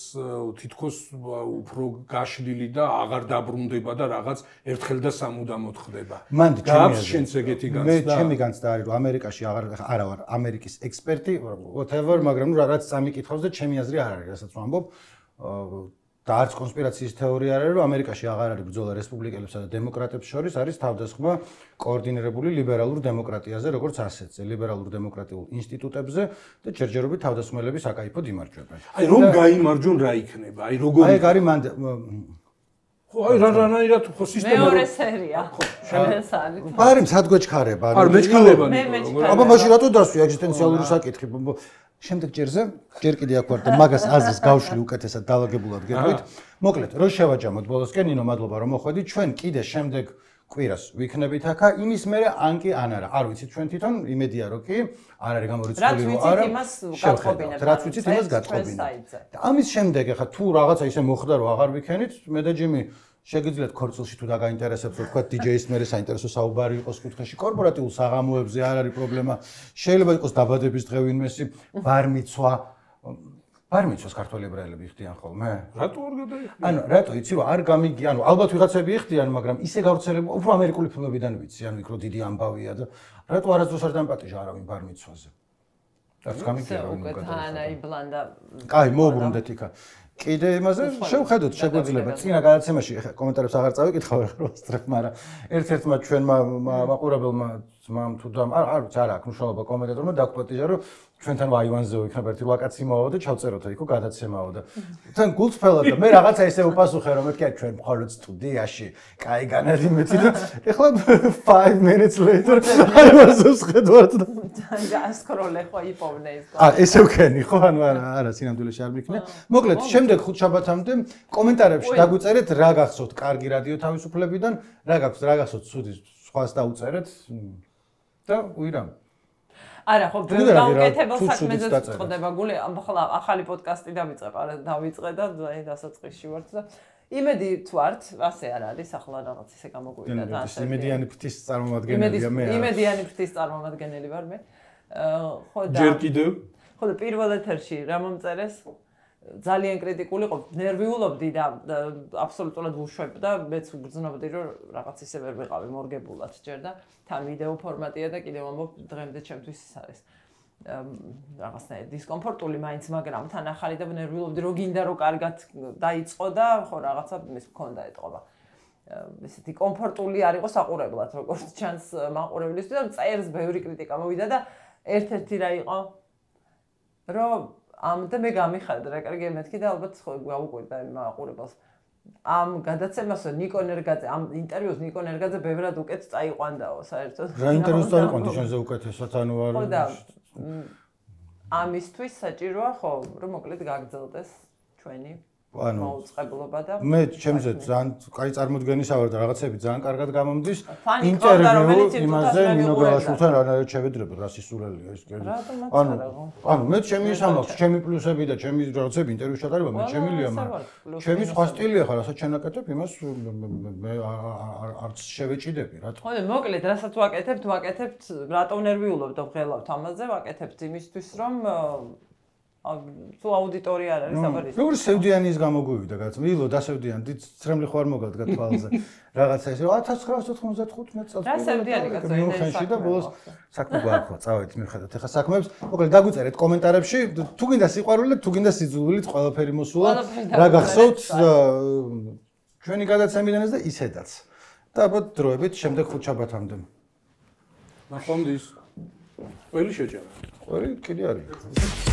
თითქოს უფრო გაშლილი და აღარ დაბრუნდება და რაღაც ერთხელ და სამუდამოდ ხდება გაქვს შენც ეგეთი განცდა მე ჩემი განცდა არის რომ ამერიკაში არა ვარ ამერიკის ექსპერტი whatever მაგრამ ნუ რაღაც წამიკითხავს და ჩემი აზრი არ არის რასაც ვამბობ და არც კონსპირაციის თეორია არ არის რომ ამერიკაში აღარ არის ბრძოლა რესპუბლიკელებსა და დემოკრატებს შორის არის თავდასხმა კოორდინირებული ლიბერალურ დემოკრატიაზე როგორც ასეთზე ლიბერალურ დემოკრატიულ ინსტიტუტებზე და ჯერჯერობით თავდასხმელები საკაიფოდ იმარჯვებენ აი რომ გაიმარჯვონ რა იქნება აი როგორ აი ეგ არის მანდ ხო აი რანაირად ხო სისტემა მეორე სერია შენს არის ბარემ სადგოჩქარება არ მეჩქარება აბა მაშინ რატო დასვი ეგზისტენციალური საკითხი შემდეგ ჯერზე ჯერ კიდე აქ ვარ და მაგას აზრს გავშლი უკეთესად დაალაგებულად გეტყვით მოკლედ რო შევაჯამოთ ბოლოსკენ ნინო მადლობა რომ მოხვედით ჩვენ კიდე შემდეგ კვირას ვიქნებით აქა იმის მერე ან კი ან არა არ ვიცით ჩვენ თვითონ იმედია რომ კი არ არის გამორიცხული რომ არა რაც ვიცით იმას გატყობინებთ და ამის შემდეგ ახლა თუ რაღაცა ისე მოხდა რომ აღარ ვიქენით მე და ჯიმი შეგიძლიათ ქორწილში თუ დაგაინტერესებთ რომ თქვა DJ-ის მერე საინტერესო საუბარი იყოს კუთხეში კორპორატიულ საღამოებზე არ არის პრობლემა შეიძლება იყოს დაბადების დღე ვინმესი ბარმიცვას ქართველი ებრაელები იხდიან ხოლმე რატო არ გადაიხდიან ანუ რატო იცი რომ არ გამიგი ანუ ალბათ ვიღაცები იხდიან მაგრამ ისე გავრცელებული უფრო ამერიკული ფილმებიდან ვიცი ანუ იქ რო დიდი ამბავია და რატო არასდროს არ დამპატიჟა არავინ ბარმიცვაზე რაც გამიგია რომ გადაიხდა კაი მოუბრუნდეთ იქა კიდე იმაზე შევხედოთ შეგვიძლია წინა გადაცემაში კომენტარებს აღარ წავიკითხავ რა ვასწრებ მაგრამ ერთ-ერთმა ჩვენმა მაყურებელმა ძმამ თუ და არ ვიცი არა აქვს მნიშვნელობა კომენტატორმა დაგვპატიჟა რომ ჩვენთან ვაივანზეო იქნება ერთი ლოკაცი მოვა და ჩავწეროთ იქო გადაცემაო და თან გულწრფელად და მე რაღაცა ესე ვპასუხე რომ მეთქი ჩვენ მხოლოდ სტუდიაში კაი განადი მეცი და ეხლა 5 minutes later აივანზოს ხედავთ და გასკროლე ხო იპოვნე ის ესე ვქენი ხო ანუ არა სინამდვილეში არ მიქნე მოკლედ შემდეგ ხუთშაბათამდე კომენტარებში დაგვიწერეთ რა გახსოვთ კარგი რადიო თავისუფლებიდან რა გახსოვთ ცუდი სხვას დაუწერეთ და უირამ არა ხო გაუკეთებელ საქმეზე წდება გული ახლა ახალი პოდკასტი დავიწყე და დასაწყისში ვართ და იმედი თუ ართ ასე არ არის ახლა რაღაც ისე გამოგვიდა და ასე იმედიანი ფრთის წარმომადგენელია მე იმედიანი ფრთის წარმომადგენელი ვარ მე ხო და ჯერ კიდევ ხო და პირველ ეთერში რა მომწერეს ძალიან კრიტიკული იყო ნერვიულობდი და აბსოლუტურად ვუშვებ და მეც ვგრძნობდი რომ რაღაც ისე ვერ ვიყავი მორგებულად ჯერ და თან ვიდეო ფორმატია და კიდევ ამბობ დღემდე ჩემთვის ის არის რაღაცნაირად დისკომფორტული მაინც მაგრამ თან ახალი და ნერვიულობდი რომ გინდა რომ კარგად დაიწყო და ხო რაღაცა მის მქონდა ეტყობა ესეთი კომფორტული არ იყო საყურებლად როგორც ჩანს მაყურებლისთვის და წერს ბევრი კრიტიკა მოვიდა და ერთ-ერთი რა იყო რომ და მე გამიხარდა რა კარგი მეთქი და ალბათ გავუკვირდა მაყურებელს ამ გადაცემას ნიკო ნერგაძე ამ ინტერვიუს ნიკო ნერგაძე ბევრად უკეთ წაიყვანდაო საერთოდ რა ინტერვიუს წაიყვანდი შენზე უკეთესად ანუ არ ხო და ამისთვის საჭიროა ხო რომ მოკლედ გაგრძელდეს ჩვენი ანუ მოუწყებლობა და მე ჩემზე ძალიან კაი წარმოდგენისავარ და რაღაცები ძალიან კარგად გამომდის ინტერვიუ იმაზე ნინო გალაშვილთან რანაირად შევედრებოდ რა სისულელია ეს ანუ მე ჩემი ისამ აქვს ჩემი პლუსები და ჩემი რაღაცები ინტერვიუს ჩატარება მე ჩემილია მაგრამ ჩემი სხვა სტილია ხარ რასაც შენაკეთებ იმას მე არც შევეჭიდები რა თქმა უნდა მოკლედ რასაც ვაკეთებთ რატო ნერვიულობ და ვღელავთ ამაზე ვაკეთებთ იმისთვის რომ თუ აუდიტორია არ არის აბარის. როგორ სევდიანის გამოგვივიდა გაცა ილო დასევდიან ძრემლი ხوار მოგადგა თვალზე რაღაცა ესე 1995 წელს რა სევდიანი კაცო მიხენში და ბოლოს საქმე გვაქვს წავედით მივხედოთ ეხა საქმეებს მოკლედ დაგვიწერეთ კომენტარებში თუ გინდა სიყვარული და თუ გინდა სიძულვილით ყველაფერი მოსულა რა გახსოვთ ჩვენი გადაცემიდანაც და ისედაც და ალბათ დროებით შემდეგ ხუთშაბათამდე ნახვამდის ყველი შეჭამს ყველი კიდე არის